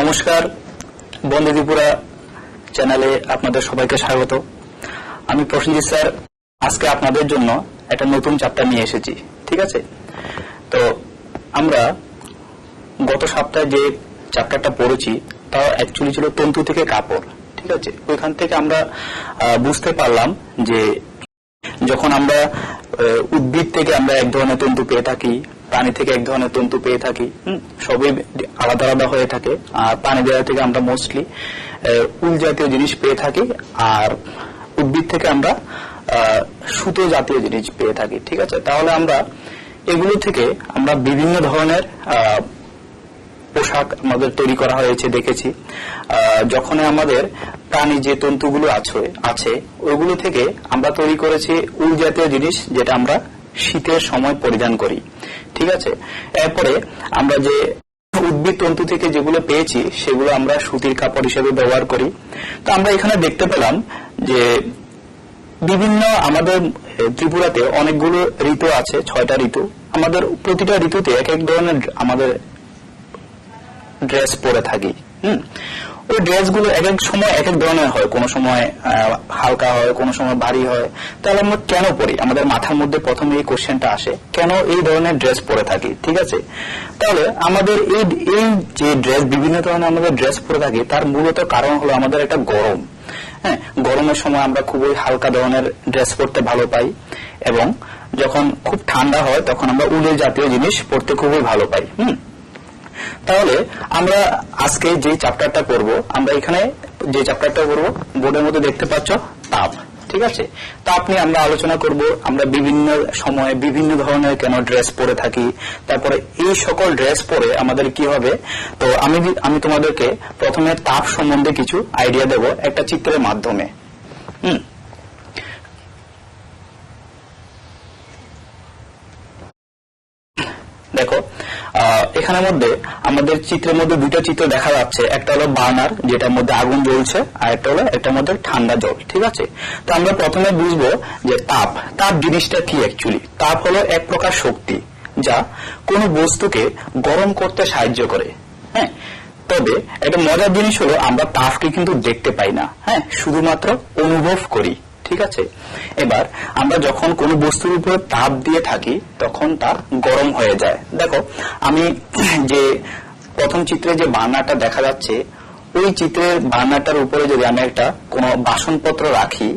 নমস্কার, বন্দে ত্রিপুরা চ্যানেলে আপনাদের সবাইকে স্বাগত। আমি প্রসেনজিৎ স্যার আজকে আপনাদের জন্য একটা নতুন চ্যাপ্টার নিয়ে এসেছি। ঠিক আছে, তো আমরা গত সপ্তাহে যে চ্যাপ্টারটা পড়েছি তা অ্যাকচুয়ালি ছিল তন্তু থেকে কাপড়। ঠিক আছে, ওইখান থেকে আমরা বুঝতে পারলাম যে যখন আমরা উদ্ভিদ থেকে আমরা এক ধরনের তন্তু পেয়ে থাকি, প্রাণী থেকে এক ধরনের তন্তু পেয়ে থাকি, সবই আলাদা আলাদা হয়ে থাকে। আর প্রাণী দেহ থেকে আমরা মোস্টলি উল জাতীয় জিনিস পেয়ে থাকি, আর উদ্ভিদ থেকে আমরা সুতো জাতীয় জিনিস পেয়ে থাকি। ঠিক আছে, তাহলে আমরা এগুলো থেকে আমরা বিভিন্ন ধরনের পোশাক আমাদের তৈরি করা হয়েছে দেখেছি। যখন আমাদের প্রাণী যে তন্তুগুলো আছে ওইগুলো থেকে আমরা তৈরি করেছি উল জাতীয় জিনিস, যেটা আমরা শীতের সময় পরিধান করি। ঠিক আছে, এরপরে আমরা যে উদ্ভিদ তন্তু থেকে যেগুলো পেয়েছি সেগুলো আমরা সুতির কাপড় হিসেবে ব্যবহার করি। তো আমরা এখানে দেখতে পেলাম যে বিভিন্ন আমাদের ত্রিপুরাতে অনেকগুলো ঋতু আছে, 6টা ঋতু। আমাদের প্রতিটা ঋতুতে এক এক ধরনের আমাদের ড্রেস পরে থাকি। ওই ড্রেসগুলো এক এক সময় এক এক ধরনের হয়, কোনো সময় হালকা হয়, কোনো সময় ভারী হয়। তাহলে আমরা কেন পরি? আমাদের মাথার মধ্যে প্রথমে এই কোশ্চেনটা আসে, কেন এই ধরনের ড্রেস পরে থাকি? ঠিক আছে, তাহলে আমাদের এই যে ড্রেস, বিভিন্ন ধরনের আমাদের ড্রেস পরে থাকি, তার মূলত কারণ হলো আমাদের একটা গরম। গরমের সময় আমরা খুবই হালকা ধরনের ড্রেস পরতে ভালো পাই, এবং যখন খুব ঠান্ডা হয় তখন আমরা উলের জাতীয় জিনিস পরতে খুবই ভালো পাই। তাহলে আমরা আজকে যে চ্যাপ্টারটা পড়বো, আমরা এখানে যে চ্যাপ্টারটা পড়বো বোর্ডের মধ্যে দেখতে পাচ্ছ তাপ। ঠিক আছে, তাপ নিয়ে আমরা আলোচনা করব। আমরা বিভিন্ন সময়ে বিভিন্ন ধরনের কেন ড্রেস পরে থাকি, তারপরে এই সকল ড্রেস পরে আমাদের কি হবে। তো আমি তোমাদেরকে প্রথমে তাপ সম্বন্ধে কিছু আইডিয়া দেব একটা চিত্রের মাধ্যমে। দেখো, এখানের মধ্যে আমাদের চিত্রের মধ্যে দুটো চিত্র দেখা যাচ্ছে। একটা হলো বার্নার, যেটার মধ্যে আগুন জ্বলছে, আর একটা হলো এটার মধ্যে ঠান্ডা জল। ঠিক আছে, তো আমরা প্রথমে বুঝবো যে তাপ জিনিসটা কি। অ্যাকচুয়ালি তাপ হলো এক প্রকার শক্তি যা কোনো বস্তুকে গরম করতে সাহায্য করে। তবে একটা মজার জিনিস হলো আমরা তাপকে কিন্তু দেখতে পাই না, শুধুমাত্র অনুভব করি। ঠিক আছে, এবার আমরা যখন কোনো বস্তুর উপর তাপ দিয়ে থাকি তখন তা গরম হয়ে যায়। দেখো, আমি যে প্রথম চিত্রে যে বার্নারটা দেখা যাচ্ছে, ওই চিত্রের বার্নারটার উপরে যদি আমি একটা কোনো বাসনপত্র রাখি,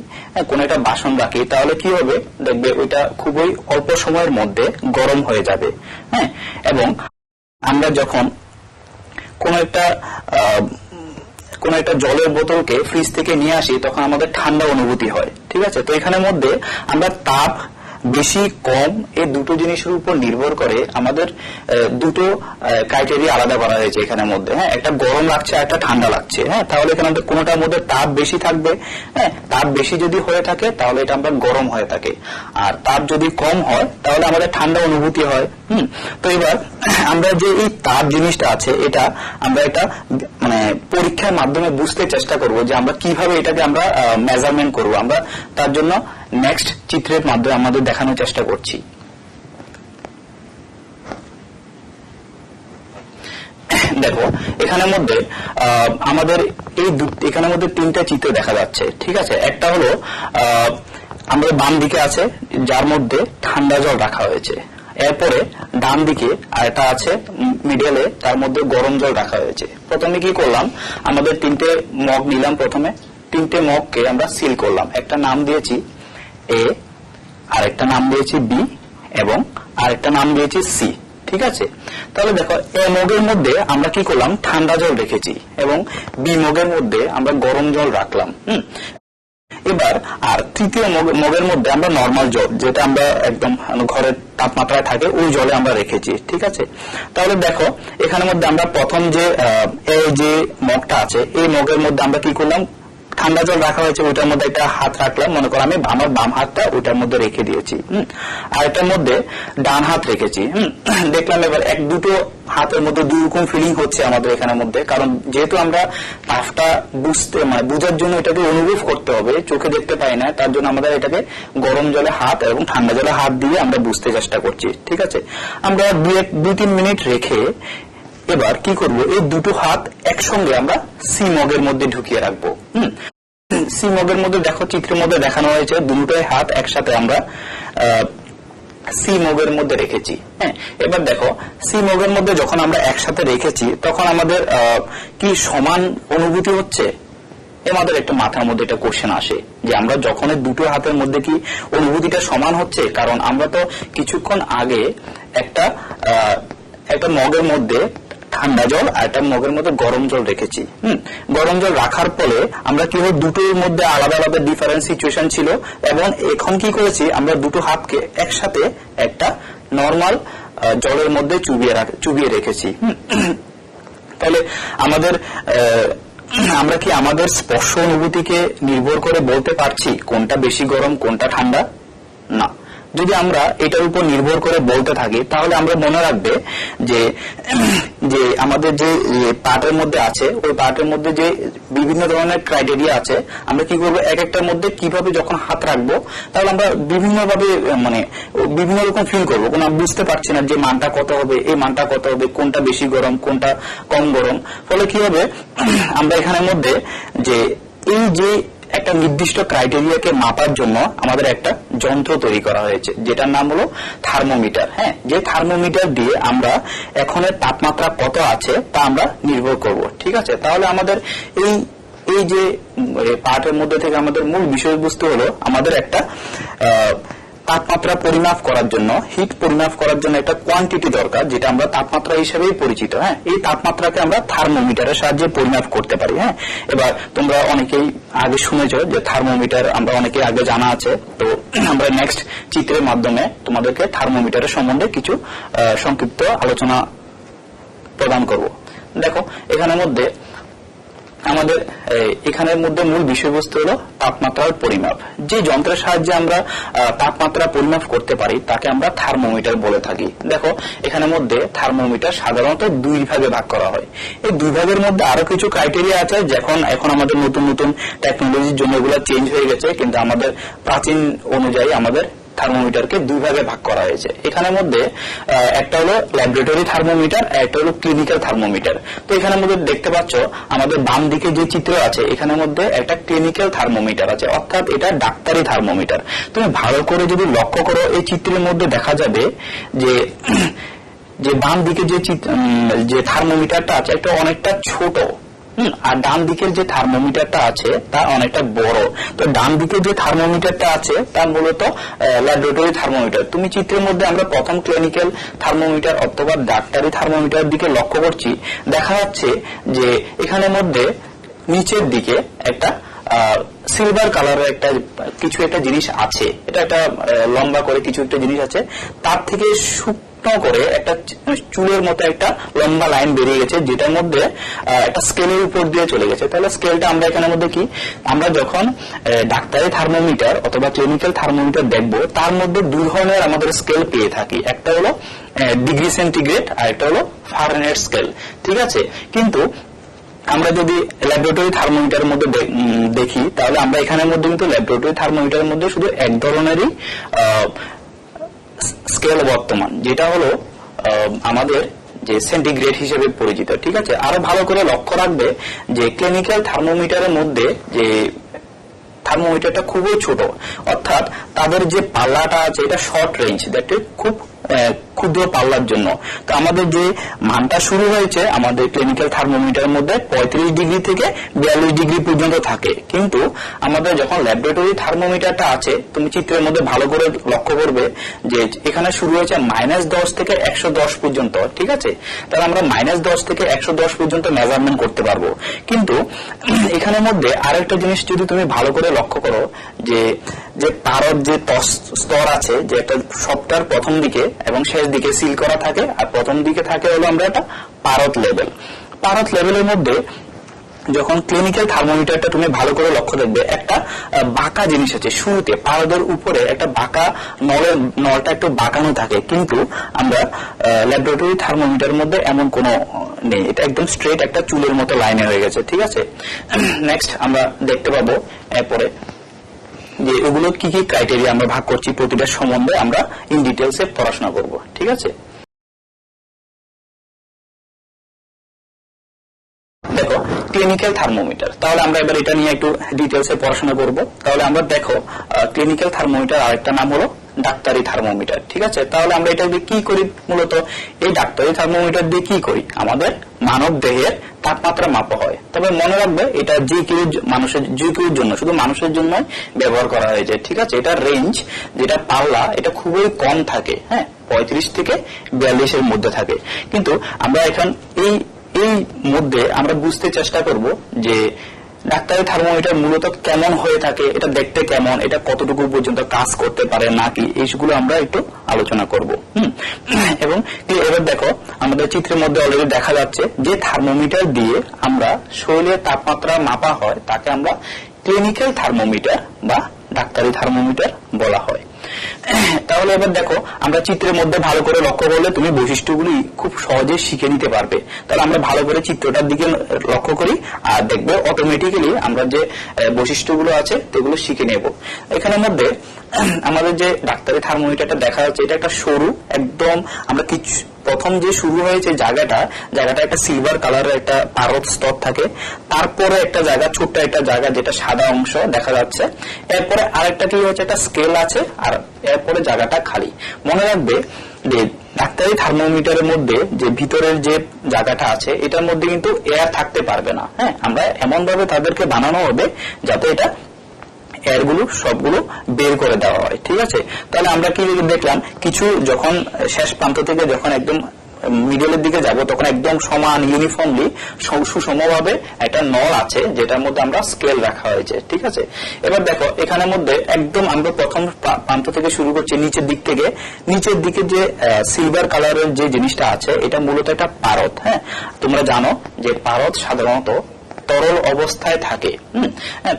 কোনো একটা বাসন রাখি, তাহলে কি হবে দেখবে ওইটা খুবই অল্প সময়ের মধ্যে গরম হয়ে যাবে। এবং আমরা যখন কোনো একটা জলের বোতলকে ফ্রিজ থেকে নিয়ে আসি তখন আমাদের ঠান্ডা অনুভূতি হয়। ঠিক আছে, তো এখানের মধ্যে আমরা তাপ বেশি কম এই দুটো জিনিসের উপর নির্ভর করে আমাদের দুটো ক্রাইটেরিয়া আলাদা করা হয়েছে এখানের মধ্যে। একটা গরম লাগছে আর একটা ঠান্ডা লাগছে। তাহলে এখানে কোনোটার মধ্যে তাপ বেশি থাকবে। তাপ বেশি যদি হয়ে থাকে তাহলে এটা আমরা গরম হয়ে থাকে, আর তাপ যদি কম হয় তাহলে আমাদের ঠান্ডা অনুভূতি হয়। তো এবার আমরা যে এই তাপ জিনিসটা আছে, এটা আমরা এটা মানে পরীক্ষার মাধ্যমে বুঝতে চেষ্টা করব যে আমরা কিভাবে এটাকে আমরা মেজারমেন্ট করব। আমরা তার জন্য নেক্সট চিত্রের মাধ্যমে আমাদের দেখানোর চেষ্টা করছি। দেখো, এখানের মধ্যে আমাদের এখানের মধ্যে 3টা চিত্র দেখা যাচ্ছে। ঠিক আছে, একটা হলো আমরা বাম দিকে আছে যার মধ্যে ঠান্ডা জল রাখা হয়েছে, এরপরে ডান দিকে আরেকটা আছে মিডিয়ালে, তার মধ্যে গরম জল রাখা হয়েছে। প্রথমে কি করলাম, আমাদের 3টে মগ নিলাম। প্রথমে 3টে মগকে আমরা সিল করলাম, একটা নাম দিয়েছি এ, আরেকটা নাম দিয়েছি বি, এবং আরেকটা নাম দিয়েছি সি। ঠিক আছে, তাহলে দেখো এ মগের মধ্যে আমরা কি করলাম, ঠান্ডা জল রেখেছি, এবং বি মগের মধ্যে আমরা গরম জল রাখলাম। এবার আর তৃতীয় মগের মধ্যে আমরা নর্মাল জল, যেটা আমরা একদম ঘরের তাপমাত্রায় থাকে, ওই জলে আমরা রেখেছি। ঠিক আছে, তাহলে দেখো এখানের মধ্যে আমরা প্রথম যে মগটা আছে, এই মগের মধ্যে আমরা কি করলাম, ঠান্ডা জল রাখা হয়েছে, ওইটার মধ্যে একটা হাত রাখলাম। মনে করো আমি আমার বাম হাতটা ওইটার মধ্যে রেখে দিয়েছি, আর এটার মধ্যে ডান হাত রেখেছি। দেখলাম এবার দুটো হাতের মধ্যে দুই রকম ফিলিং হচ্ছে আমাদের এখানের মধ্যে, কারণ যেহেতু আমরা তাপটা বুঝার জন্য এটাকে অনুভব করতে হবে, চোখে দেখতে পাই না, তার জন্য আমাদের এটাকে গরম জলে হাত এবং ঠান্ডা জলে হাত দিয়ে আমরা বুঝতে চেষ্টা করছি। ঠিক আছে, আমরা 2-3 মিনিট রেখে এবার কি করব, এই দুটো হাত একসঙ্গে আমরা সি মগের মধ্যে ঢুকিয়ে রাখবো। সি মগের মধ্যে দেখো চিত্রের মধ্যে দেখানো হয়েছে দুটোই হাত একসাথে আমরা সি মগের মধ্যে রেখেছি। হ্যাঁ, এবার দেখো সি মগের মধ্যে যখন আমরা একসাথে রেখেছি তখন আমাদের কি সমান অনুভূতি হচ্ছে? আমাদের একটা মাথার মধ্যে একটা কোশ্চেন আসে যে আমরা যখন দুটো হাতের মধ্যে কি অনুভূতিটা সমান হচ্ছে? কারণ আমরা তো কিছুক্ষণ আগে একটা মগের মধ্যে ঠান্ডা জল আর একটা মগের মধ্যে গরম জল রেখেছি। গরম জল রাখার ফলে আমরা কি হয় দুটোর মধ্যে আলাদা আলাদা ডিফারেন্ট সিচুয়েশন ছিল, এবং এখন কি করেছি আমরা দুটো হাতকে একসাথে একটা নর্মাল জলের মধ্যে চুবিয়ে রেখেছি। তাহলে আমরা কি আমাদের স্পর্শ অনুভূতিকে নির্ভর করে বলতে পারছি কোনটা বেশি গরম কোনটা ঠান্ডা? না। যদি আমরা এটার উপর নির্ভর করে বলতে থাকি তাহলে আমরা মনে রাখবে যে আমাদের যে পার্টের মধ্যে আছে ওই পার্টের মধ্যে যে বিভিন্ন ধরনের ক্রাইটেরিয়া আছে, আমরা কি করবো এক একটার মধ্যে কিভাবে যখন হাত রাখবো তাহলে আমরা বিভিন্নভাবে বিভিন্ন রকম ফিল করবো, কোনো বুঝতে পারছি না যে মানটা কত হবে, এই মানটা কত হবে, কোনটা বেশি গরম কোনটা কম গরম। ফলে কি হবে আমরা এখানের মধ্যে যে এই যে একটা নির্দিষ্ট ক্রাইটেরিয়াকে মাপার জন্য আমাদের একটা যন্ত্র তৈরি করা হয়েছে যেটার নাম হলো থার্মোমিটার। হ্যাঁ, যে থার্মোমিটার দিয়ে আমরা এখনের তাপমাত্রা কত আছে তা আমরা নির্ভর করব। ঠিক আছে, তাহলে আমাদের এই যে পার্টের মধ্যে থেকে আমাদের মূল বিষয়বস্তু হলো আমাদের একটা তাপমাত্রা পরিমাপ করার জন্য, হিট পরিমাপ করার জন্য একটা কোয়ান্টিটি দরকার যেটা আমরা তাপমাত্রা হিসেবেই পরিচিত। হ্যাঁ, এই তাপমাত্রাকে আমরা থার্মোমিটারের সাহায্যে পরিমাপ করতে পারি। হ্যাঁ, এবার তোমরা অনেকেই আগে শুনেছ যে থার্মোমিটার আমরা অনেকেই আগে জানা আছে, তো আমরা নেক্সট চিত্রের মাধ্যমে তোমাদেরকে থার্মোমিটারের সম্বন্ধে কিছু সংক্ষিপ্ত আলোচনা প্রদান করব। দেখো এখানের মধ্যে আমাদের এখানের মধ্যে মূল বিষয়বস্তু হলো তাপমাত্রার পরিমাপ। যে যন্ত্রের সাহায্যে আমরা তাপমাত্রা পরিমাপ করতে পারি তাকে আমরা থার্মোমিটার বলে থাকি। দেখো এখানের মধ্যে থার্মোমিটার সাধারণত দুই ভাগে ভাগ করা হয়। এই দুই ভাগের মধ্যে আরো কিছু ক্রাইটেরিয়া আছে, এখন আমাদের নতুন নতুন টেকনোলজির জন্য এগুলো চেঞ্জ হয়ে গেছে, কিন্তু আমাদের প্রাচীন অনুযায়ী আমাদের থার্মোমিটারকে দুই ভাগে ভাগ করা হয়েছে। এখানের মধ্যে একটা হলো ল্যাবরেটরি থার্মোমিটার আর একটা হলো ক্লিনিক্যাল থার্মোমিটার। তো এখানের মধ্যে দেখতে পাচ্ছ আমাদের বাম দিকে যে চিত্র আছে এখানের মধ্যে একটা ক্লিনিক্যাল থার্মোমিটার আছে, অর্থাৎ এটা ডাক্তারি থার্মোমিটার। তুমি ভালো করে যদি লক্ষ্য করো এই চিত্রের মধ্যে দেখা যাবে যে বাম দিকে যে থার্মোমিটারটা আছে এটা অনেকটা ছোট, আর ডান দিকের যে থার্মোমিটারটা আছে তা অনেকটা বড়। তো ডান দিকে যে থার্মোমিটারটা আছে তা মূলত ল্যাবরেটরি থার্মোমিটার। তুমি চিত্রের মধ্যে আমরা প্রথম ক্লিনিক্যাল থার্মোমিটার অথবা ডাক্তারি থার্মোমিটার দিকে লক্ষ্য করছি, দেখা যাচ্ছে যে এখানের মধ্যে নিচের দিকে একটা সিলভার কালারের কিছু একটা জিনিস আছে, এটা একটা লম্বা করে কিছু একটা জিনিস আছে, তার থেকে করে একটা চুলের মতো একটা লম্বা লাইন বেরিয়ে গেছে যেটার মধ্যে একটা স্কেলের উপর দিয়ে চলে গেছে। তাহলে স্কেলটা আমরা এখানের মধ্যে কি, আমরা যখন ডাক্তারি থার্মোমিটার অথবা ক্লিনিক্যাল থার্মোমিটার দেখবো তার মধ্যে দুই ধরনের আমাদের স্কেল পেয়ে থাকি, একটা হলো ডিগ্রি সেন্টিগ্রেড আর একটা হলো ফারেনহাইট স্কেল। ঠিক আছে, কিন্তু আমরা যদি ল্যাবরেটরি থার্মোমিটারের মধ্যে দেখি তাহলে আমরা এখানের মধ্যে কিন্তু ল্যাবরেটরি থার্মোমিটারের মধ্যে শুধু এক ধরনেরই স্কেল বর্তমান, যেটা হলো আমাদের যে সেন্টিগ্রেড হিসেবে পরিচিত। ঠিক আছে, আরো ভালো করে লক্ষ্য রাখবে যে ক্লিনিক্যাল থার্মোমিটারের মধ্যে যে থার্মোমিটারটা খুবই ছোট, অর্থাৎ তাদের যে পাল্লাটা আছে এটা শর্ট রেঞ্জ, দ্যাট খুব ক্ষুদ্র পাল্লার জন্য। তো আমাদের যে মানটা শুরু হয়েছে আমাদের ক্লিনিক্যাল থার্মোমিটারের মধ্যে 35 ডিগ্রি থেকে 42 ডিগ্রি পর্যন্ত থাকে, কিন্তু আমাদের যখন ল্যাবরেটরি থার্মোমিটারটা আছে তুমি চিত্রের মধ্যে ভালো করে লক্ষ্য করবে যে এখানে শুরু হয়েছে -10 থেকে 110 পর্যন্ত। ঠিক আছে, তাহলে আমরা -10 থেকে 110 পর্যন্ত মেজারমেন্ট করতে পারবো। কিন্তু এখানের মধ্যে আরেকটা জিনিস যদি তুমি ভালো করে লক্ষ্য করো যে তারর যে স্তর আছে, যে একটা সবটার প্রথম দিকে এবং শেষ দিকে সিল করা থাকে, আর প্রথম দিকে থাকে হলো আমরা একটা পারদ লেভেল। পারদ লেভেলের মধ্যে যখন ক্লিনিক্যাল থার্মোমিটারটা তুমি ভালো করে লক্ষ্য দেখবে একটা বাঁকা জিনিস আছে, শুরুতে পারদের উপরে একটা বাঁকা নলটা একটু বাঁকানো থাকে, কিন্তু আমরা ল্যাবরেটরি থার্মোমিটারের মধ্যে এমন কোনো নেই, এটা একদম স্ট্রেট একটা চুলের মতো লাইনে হয়ে গেছে। ঠিক আছে, নেক্সট আমরা দেখতে পাবো এরপরে যে এগুলো কি কি ক্রাইটেরিয়া আমরা ভাগ করছি, প্রতিটা সম্বন্ধে আমরা ইন ডিটেলসে পড়াশোনা করব। ঠিক আছে। Clinical thermometer. তাহলে আমরা এবার এটা নিয়ে একটু ডিটেলসে পড়াশোনা করব। তাহলে আমরা দেখো ক্লিনিক্যাল থার্মোমিটার আরেকটা নাম হলো ডাক্তারি থার্মোমিটার। ঠিক আছে, তাহলে আমরা এটা দিয়ে কি করি? মূলত এই ডাক্তারি থার্মোমিটার দিয়ে কি করি? আমাদের মানব দেহের তাপমাত্রা মাপা হয়। তবে মনে রাখবে এটা যে কেউ মানুষের জন্য, শুধু মানুষের জন্য ব্যবহার করা হয়েছে। ঠিক আছে, এটার রেঞ্জ যেটা পাল্লা এটা খুবই কম থাকে, হ্যাঁ 35 থেকে 42 এর মধ্যে থাকে। কিন্তু আমরা এখন এই মধ্যে আমরা বুঝতে চেষ্টা করব যে ডাক্তারি থার্মোমিটার মূলত কেমন হয়ে থাকে, এটা দেখতে কেমন, এটা কতটুকু পর্যন্ত কাজ করতে পারে নাকি, এইগুলো আমরা একটু আলোচনা করব। এবং এবার দেখো আমাদের চিত্রের মধ্যে অলরেডি দেখা যাচ্ছে যে থার্মোমিটার দিয়ে আমরা শরীরের তাপমাত্রা মাপা হয় তাকে আমরা ক্লিনিক্যাল থার্মোমিটার বা ডাক্তারি থার্মোমিটার বলা হয়। তাহলে এবার দেখো আমরা চিত্রের মধ্যে ভালো করে লক্ষ্য করলে তুমি বৈশিষ্ট্যগুলি খুব সহজে শিখে নিতে পারবে। তাহলে আমরা ভালো করে চিত্রটার দিকে লক্ষ্য করি আর দেখবে অটোমেটিক্যালি আমরা যে বৈশিষ্ট্যগুলো আছে সেগুলো শিখে নেব। এখানের মধ্যে আমাদের যে ডাক্তারি থার্মোমিটারটা দেখা যাচ্ছে এটা একটা সরু একদম, আমরা কিছু প্রথম যে শুরু হয়েছে জায়গাটা একটা সিলভার কালারের একটা পারদ স্তর থাকে, তারপরে একটা জায়গা ছোট্ট একটা জায়গা যেটা সাদা অংশ দেখা যাচ্ছে, এরপরে আরেকটা কি হচ্ছে একটা স্কেল আছে আর এরপরে জায়গাটা খালি। মনে রাখবে যে ডাক্তারি থার্মোমিটারের মধ্যে যে ভিতরের যে জায়গাটা আছে এটার মধ্যে কিন্তু এয়ার থাকতে পারবে না। হ্যাঁ, আমরা এমন ভাবে তাদেরকে বানানো হবে যাতে এটা এয়ারগুলো সবগুলো বের করে দেওয়া হয়। ঠিক আছে, তাহলে আমরা কি দেখলাম কিছু যখন শেষ প্রান্ত থেকে যখন একদম মিডলের দিকে যাব তখন একদম সমান ইউনিফর্মলি সুষমভাবে একটা নল আছে যেটার মধ্যে আমরা স্কেল রাখা হয়েছে। ঠিক আছে, এবার দেখো এখানের মধ্যে একদম আমরা প্রথম প্রান্ত থেকে শুরু করছি নিচের দিক থেকে, নিচের দিকে যে সিলভার কালারের যে জিনিসটা আছে এটা মূলত একটা পারদ। হ্যাঁ, তোমরা জানো যে পারদ সাধারণত তরল অবস্থায় থাকে।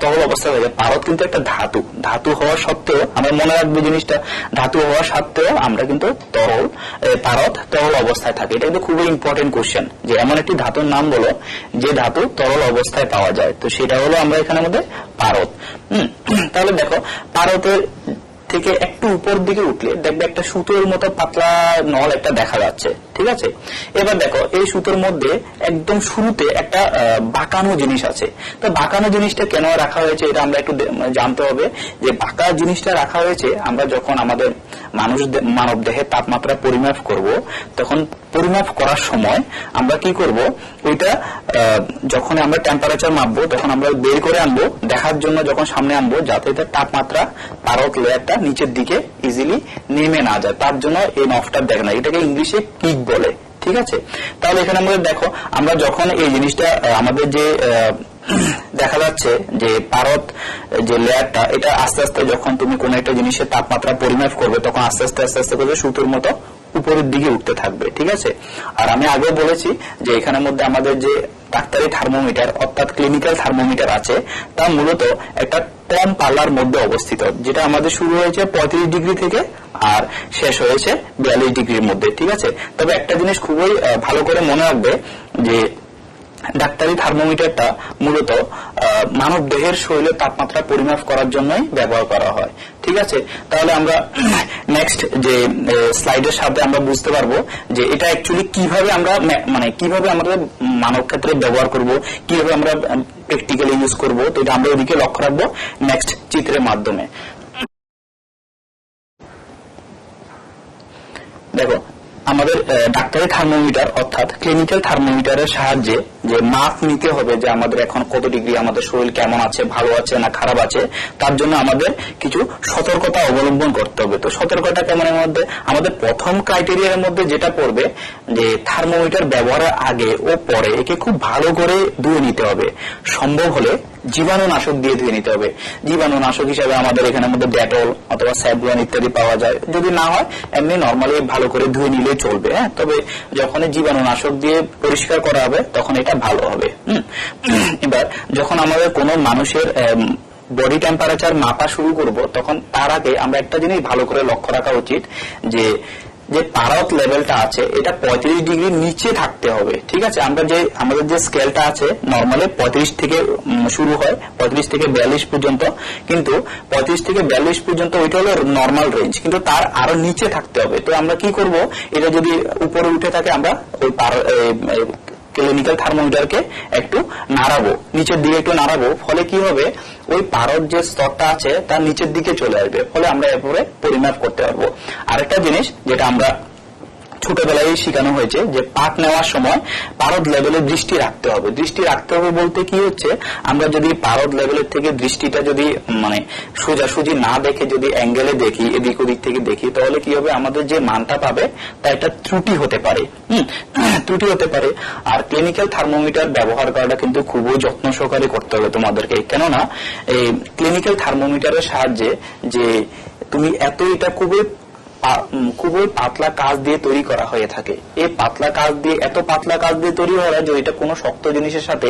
তরল অবস্থায় থাকে। পারদ কিন্তু একটা ধাতু হওয়া সত্ত্বেও আমরা মনে রাখবো জিনিসটা, ধাতু হওয়া সত্ত্বেও আমরা কিন্তু পারদ তরল অবস্থায় থাকে। এটা কিন্তু খুবই ইম্পর্টেন্ট কোশ্চেন যে এমন একটি ধাতুর নাম বলো যে ধাতু তরল অবস্থায় পাওয়া যায়। তো সেটা হলো আমরা এখানের মধ্যে পারদ। তাহলে দেখো পারদের থেকে একটু উপর দিকে উঠলে দেখবে একটা সুতোর মতো পাতলা নল একটা দেখা যাচ্ছে। ঠিক আছে, এবার দেখো এই সুতোর মধ্যে একদম শুরুতে একটা বাঁকানো জিনিস আছে। তো বাঁকানো জিনিসটা কেন রাখা হয়েছে এটা আমরা একটু জানতে হবে। যে বাঁকা জিনিসটা রাখা হয়েছে আমরা যখন আমাদের মানব দেহের তাপমাত্রা পরিমাপ করব তখন পরিমাপ করার সময় আমরা কি করব, ওইটা যখন আমরা টেম্পারেচার মাপবো তখন আমরা বের করে আনবো দেখার জন্য, যখন সামনে আনবো যাতে তার তাপমাত্রা পারদ লেয়ারটা নিচের দিকে ইজিলি নেমে না যায়, তার জন্য এই নফটা দেখে না, এটাকে ইংলিশে পিক বলে। ঠিক আছে, তাহলে এখানে আমাদের দেখো আমরা যখন এই জিনিসটা আমাদের যে দেখা যাচ্ছে যে পারদ যে লেয়ারটা এটা আস্তে আস্তে যখন তুমি কোন একটা জিনিসের তাপমাত্রা পরিমাপ করবে তখন আস্তে আস্তে করে সুতোর মতো উপরের দিকে উঠতে থাকবে। ঠিক আছে, আর আমি আগে বলেছি যে এখানের মধ্যে আমাদের যে ডাক্তারি থার্মোমিটার অর্থাৎ ক্লিনিক্যাল থার্মোমিটার আছে তা মূলত একটা কম পাল্লার মধ্যে অবস্থিত, যেটা আমাদের শুরু হয়েছে 35 ডিগ্রি থেকে আর শেষ হয়েছে 42 ডিগ্রির মধ্যে। ঠিক আছে, তবে একটা জিনিস খুবই ভালো করে মনে রাখবে যে ডাক্তারি থার্মোমিটারটা মূলত মানব দেহের শরীরের তাপমাত্রা পরিমাপ করার জন্যই ব্যবহার করা হয়। ঠিক আছে, তাহলে আমরা নেক্সট যে স্লাইডের সাথে আমরা বুঝতে পারবো যে এটা অ্যাকচুয়ালি কিভাবে আমরা কিভাবে আমাদের মানব ক্ষেত্রে ব্যবহার করব, কিভাবে আমরা প্র্যাকটিক্যালি ইউজ করব। তো এটা আমরা ওদিকে লক্ষ্য রাখবো নেক্সট চিত্রের মাধ্যমে। দেখো আমাদের ডাক্তারি থার্মোমিটার অর্থাৎ ক্লিনিক্যাল থার্মোমিটারের সাহায্যে যে মাপ নিতে হবে যে আমাদের এখন কত ডিগ্রি, আমাদের শরীর কেমন আছে, ভালো আছে না খারাপ আছে, তার জন্য আমাদের কিছু সতর্কতা অবলম্বন করতে হবে। তো সতর্কতা কেমনের মধ্যে আমাদের প্রথম ক্রাইটেরিয়ার মধ্যে যেটা পড়বে যে থার্মোমিটার ব্যবহারের আগে ও পরে একে খুব ভালো করে ধুয়ে নিতে হবে, সম্ভব হলে জীবাণুনাশক দিয়ে ধুয়ে নিতে হবে। জীবাণুনাশক হিসাবে আমাদের এখানের মধ্যে ডেটল অথবা স্যাভলন ইত্যাদি পাওয়া যায়, যদি না হয় এমনি নর্মালি ভালো করে ধুয়ে নিলে চলবে। হ্যাঁ, তবে যখন জীবাণুনাশক দিয়ে পরিষ্কার করা হবে তখন এটা ভালো হবে। এবার যখন আমাদের কোনো মানুষের বডি টেম্পারেচার মাপা শুরু করব তখন তার আগে আমরা একটা জিনিস ভালো করে লক্ষ্য রাখা উচিত যে পারদ লেভেলটা আছে এটা 35 ডিগ্রির নিচে থাকতে হবে। ঠিক আছে, আমাদের যে স্কেলটা আছে নর্মালি 35 থেকে শুরু হয় 35 থেকে 42 পর্যন্ত, কিন্তু 35 থেকে 42 পর্যন্ত ওইটা হলো নর্মাল রেঞ্জ, কিন্তু তার আরো নিচে থাকতে হবে। তো আমরা কি করব, এটা যদি উপরে উঠে থাকে আমরা ওই ক্লিনিক্যাল থার্মোমিটারকে একটু নাড়াবো, নিচের দিকে একটু নাড়াবো, ফলে কি হবে ওই পারদ যে স্তরটা আছে তার নিচের দিকে চলে আসবে, ফলে আমরা এরপরে পরিমাপ করতে পারবো। আরেকটা জিনিস যেটা আমরা ছোটবেলায় শেখানো হয়েছে যে পাক নেওয়ার সময় পারদ লেভেলে দৃষ্টি রাখতে হবে। দৃষ্টি রাখতে হবে বলতে কি হচ্ছে, আমরা যদি পারদ লেভেলের থেকে দৃষ্টিটা যদি মানে সোজাসুজি না দেখে যদি অ্যাঙ্গেলে দেখি, এদিক ওদিক থেকে দেখি, তাহলে কি হবে আমাদের যে মানটা পাবে তা একটা ত্রুটি হতে পারে, ত্রুটি হতে পারে। আর ক্লিনিক্যাল থার্মোমিটার ব্যবহার করাটা কিন্তু খুবই যত্ন সহকারে করতে হবে তোমাদেরকে, কেননা এই ক্লিনিক্যাল থার্মোমিটারের সাহায্যে যে তুমি এটা খুবই পাতলা কাঁচ দিয়ে তৈরি করা হয়ে থাকে। এই পাতলা কাঁচ দিয়ে এত পাতলা কাঁচ দিয়ে তৈরি হয় যে এটা কোনো শক্ত জিনিসের সাথে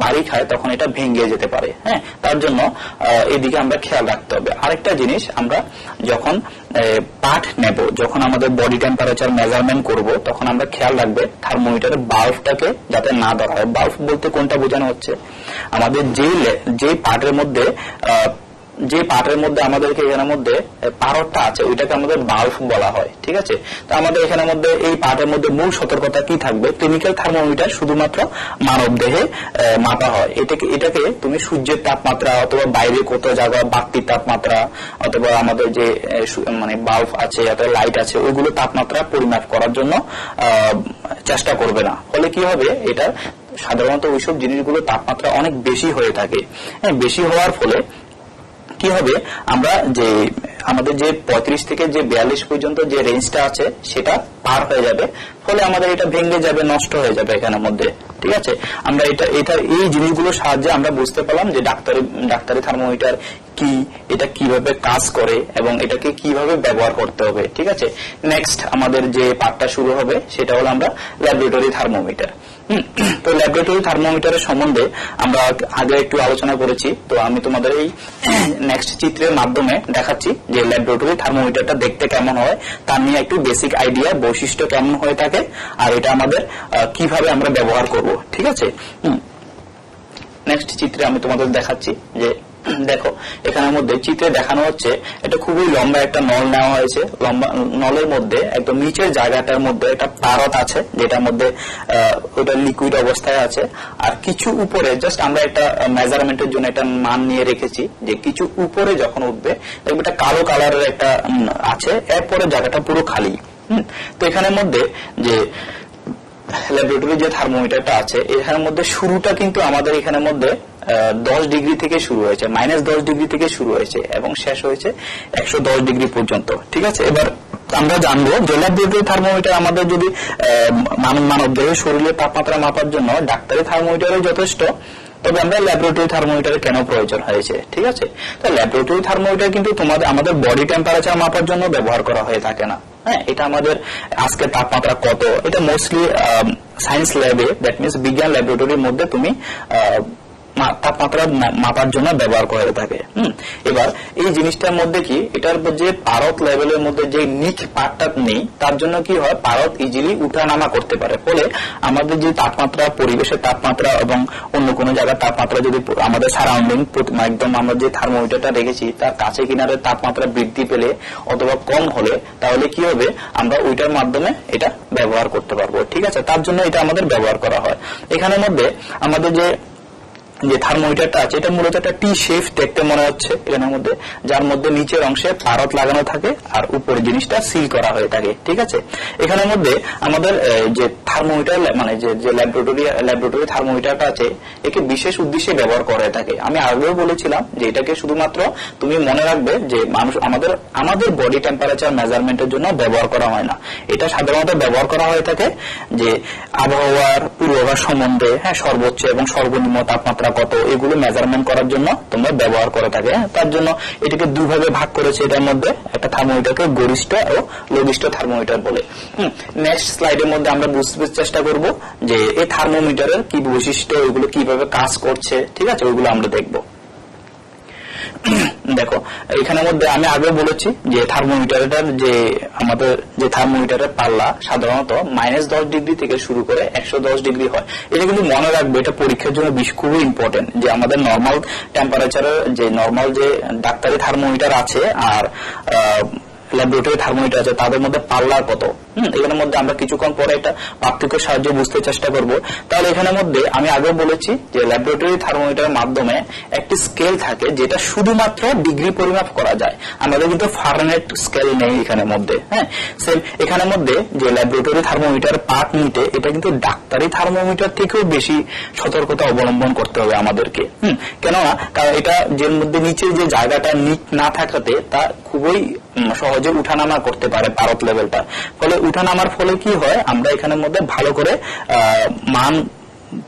বাড়ি খায় তখন এটা ভেঙে যেতে পারে। হ্যাঁ, তার জন্য এদিকে আমরা খেয়াল রাখতে হবে। আরেকটা জিনিস, আমরা যখন পাঠ নেব, যখন আমাদের বডি টেম্পারেচার মেজারমেন্ট করব, তখন আমরা খেয়াল রাখবে থার্মোমিটারের বাল্বটাকে যাতে না ধরা হয়। বাল্ব বলতে কোনটা বোঝানো হচ্ছে, আমাদের যে পার্টের মধ্যে আমাদেরকে এখানের মধ্যে পারদটা আছে ওইটাকে আমাদের বাল্ব বলা হয়। ঠিক আছে, তো আমাদের এখানের মধ্যে এই পার্টের মধ্যে মূল সতর্কতা কি থাকবে, ক্লিনিক্যাল থার্মোমিটার শুধুমাত্র মানব দেহে মাপা হয়। এটাকে তুমি সূর্যের তাপমাত্রা অথবা বাইরে কত জায়গা বাড়তির তাপমাত্রা অথবা আমাদের যে মানে বাল্ব আছে অথবা লাইট আছে ওইগুলো তাপমাত্রা পরিমাপ করার জন্য চেষ্টা করবে না। ফলে কি হবে, এটা সাধারণত ওইসব জিনিসগুলো তাপমাত্রা অনেক বেশি হয়ে থাকে। বেশি হওয়ার ফলে কি হবে, আমরা যে আমাদের যে 35 থেকে যে 42 পর্যন্ত যে রেঞ্জটা আছে সেটা পার হয়ে যাবে, ফলে আমাদের এটা ভেঙে যাবে, নষ্ট হয়ে যাবে এখানের মধ্যে। ঠিক আছে, আমরা এই জিনিসগুলোর সাহায্যে আমরা বুঝতে পারলাম যে ডাক্তারি থার্মোমিটার কি, এটা কিভাবে কাজ করে এবং এটাকে কিভাবে ব্যবহার করতে হবে। ঠিক আছে, নেক্সট আমাদের যে পার্টটা শুরু হবে সেটা হলো আমরা ল্যাবরেটরি থার্মোমিটার। তো ল্যাবরেটরি থার্মোমিটারের সম্বন্ধে আমরা আগে একটু আলোচনা করেছি, তো আমি তোমাদের এই নেক্সট চিত্রের মাধ্যমে দেখাচ্ছি যে ল্যাবরেটরি থার্মোমিটারটা দেখতে কেমন হয়, তার নিয়ে একটু বেসিক আইডিয়া, বৈশিষ্ট্য কেমন হয়ে থাকে আর এটা আমাদের কিভাবে আমরা ব্যবহার করব। ঠিক আছে, নেক্সট চিত্রে আমি তোমাদের দেখাচ্ছি যে দেখো এখানের মধ্যে চিত্রে দেখানো হচ্ছে এটা খুবই লম্বা একটা নল নেওয়া হয়েছে। লম্বা নলের মধ্যে একদম নিচের জায়গাটার মধ্যে একটা পারদ আছে যেটার মধ্যে ওটা লিকুইড অবস্থায় আছে, আর কিছু উপরে জাস্ট আমরা একটা মেজারমেন্টের জন্য একটা মান নিয়ে রেখেছি যে কিছু উপরে যখন উঠবে দেখবে একটা কালো কালারের একটা আছে, এরপরে জায়গাটা পুরো খালি। তো এখানের মধ্যে যে ল্যাবরেটরি যে থার্মোমিটারটা আছে এখানের মধ্যে শুরুটা কিন্তু আমাদের এখানের মধ্যে 10 ডিগ্রি থেকে শুরু হয়েছে, -10 ডিগ্রি থেকে শুরু হয়েছে এবং শেষ হয়েছে 110 ডিগ্রি পর্যন্ত। ঠিক আছে, এবার আমরা জানবো যে ল্যাবরেটরি থার্মোমিটার আমাদের যদি মানব দেহের শরীরের তাপমাত্রা মাপার জন্য ডাক্তারি থার্মোমিটারই যথেষ্ট, তবে আমরা ল্যাবরেটরি থার্মোমিটার কেন প্রয়োজন হয়েছে। ঠিক আছে, তো ল্যাবরেটরি থার্মোমিটার কিন্তু আমাদের বডি টেম্পারেচার মাপার জন্য ব্যবহার করা হয়ে থাকে না। হ্যাঁ, এটা আমাদের আজকে তাপমাত্রা কত, এটা মোস্টলি সায়েন্স ল্যাবে, দ্যাট মিনস বিজ্ঞান ল্যাবরেটরির মধ্যে তুমি তাপমাত্রা মাপার জন্য ব্যবহার করে থাকে। এবার এই জিনিসটার মধ্যে কি, এটার যে পারদ লেভেলের মধ্যে যে নিচ পার্টটা নেই, তার জন্য কি হয় পারদ ইজিলি উঠানামা করতে পারে, ফলে আমাদের যে তাপমাত্রা, পরিবেশের তাপমাত্রা এবং অন্য কোনো জায়গার তাপমাত্রা যদি আমাদের সারাউন্ডিং একদম আমরা যে থার্মোমিটারটা রেখেছি তার কাছে কিনারে তাপমাত্রা বৃদ্ধি পেলে অথবা কম হলে, তাহলে কি হবে আমরা ওইটার মাধ্যমে এটা ব্যবহার করতে পারবো। ঠিক আছে, তার জন্য এটা আমাদের ব্যবহার করা হয়। এখানের মধ্যে আমাদের যে থার্মোমিটারটা আছে এটা মূলত একটা টি শেপ দেখতে মনে হচ্ছে এখানের মধ্যে, যার মধ্যে নিচের অংশে পারদ লাগানো থাকে আর উপরের জিনিসটা সিল করা হয়ে থাকে। ঠিক আছে, এখানের মধ্যে আমাদের যে থার্মোমিটার মানে যে ল্যাবরেটরি থার্মোমিটারটা আছে একে বিশেষ উদ্দেশ্যে ব্যবহার করা হয়ে থাকে। আমি আগেও বলেছিলাম যে এটাকে শুধুমাত্র তুমি মনে রাখবে যে মানুষ আমাদের বডি টেম্পারেচার মেজারমেন্টের জন্য ব্যবহার করা হয় না, এটা সাধারণত ব্যবহার করা হয়ে থাকে যে আবহাওয়ার পূর্বাভাস সম্বন্ধে, হ্যাঁ, সর্বোচ্চ এবং সর্বনিম্ন তাপমাত্রা কত এগুলো মেজারমেন্ট করার জন্য তোমরা ব্যবহার করে থাকে। তার জন্য এটাকে দুইভাবে ভাগ করেছে, এটার মধ্যে একটা থার্মোমিটারকে গরিষ্ঠ ও লঘিষ্ঠ থার্মোমিটার বলে। নেক্সট স্লাইডের মধ্যে আমরা বুঝতে চেষ্টা করব যে এই থার্মোমিটারের কি বৈশিষ্ট্য, এগুলো কিভাবে কাজ করছে। ঠিক আছে, ওইগুলো আমরা দেখব। দেখো এখানের মধ্যে আমি আগে বলেছি যে থার্মোমিটারের যে আমাদের যে থার্মোমিটারের পাল্লা সাধারণত -10 ডিগ্রি থেকে শুরু করে 110 ডিগ্রি হয়। এটা কিন্তু মনে রাখবে, এটা পরীক্ষার জন্য খুবই ইম্পর্টেন্ট যে আমাদের নর্মাল টেম্পারেচারের যে নর্মাল যে ডাক্তারি থার্মোমিটার আছে আর ল্যাবরেটরি থার্মোমিটার আছে তাদের মধ্যে পাল্লা কত, এখানের মধ্যে আমরা কিছুক্ষণ পরে একটা পার্থক্যের সাহায্যে বুঝতে চেষ্টা করব। তাহলে এখানের মধ্যে আমি আগেও বলেছি যে ল্যাবরেটরি থার্মোমিটারের মাধ্যমে একটি স্কেল থাকে যেটা শুধুমাত্র ডিগ্রি পরিমাপ করা যায়। আমাদের কিন্তু ফারেনহাইট স্কেল নেই এখানের মধ্যে। সেম এখানের মধ্যে যে ল্যাবরেটরি থার্মোমিটার পার্ট নিতে, এটা কিন্তু ডাক্তারি থার্মোমিটার থেকেও বেশি সতর্কতা অবলম্বন করতে হবে আমাদেরকে। কেননা কারণ এটা যে মধ্যে নিচে যে জায়গাটা নিট না থাকাতে তা খুবই সহজে উঠানামা করতে পারে পারদ লেভেলটা। ফলে উঠানামার ফলে কি হয়, আমরা এখানের মধ্যে ভালো করে মান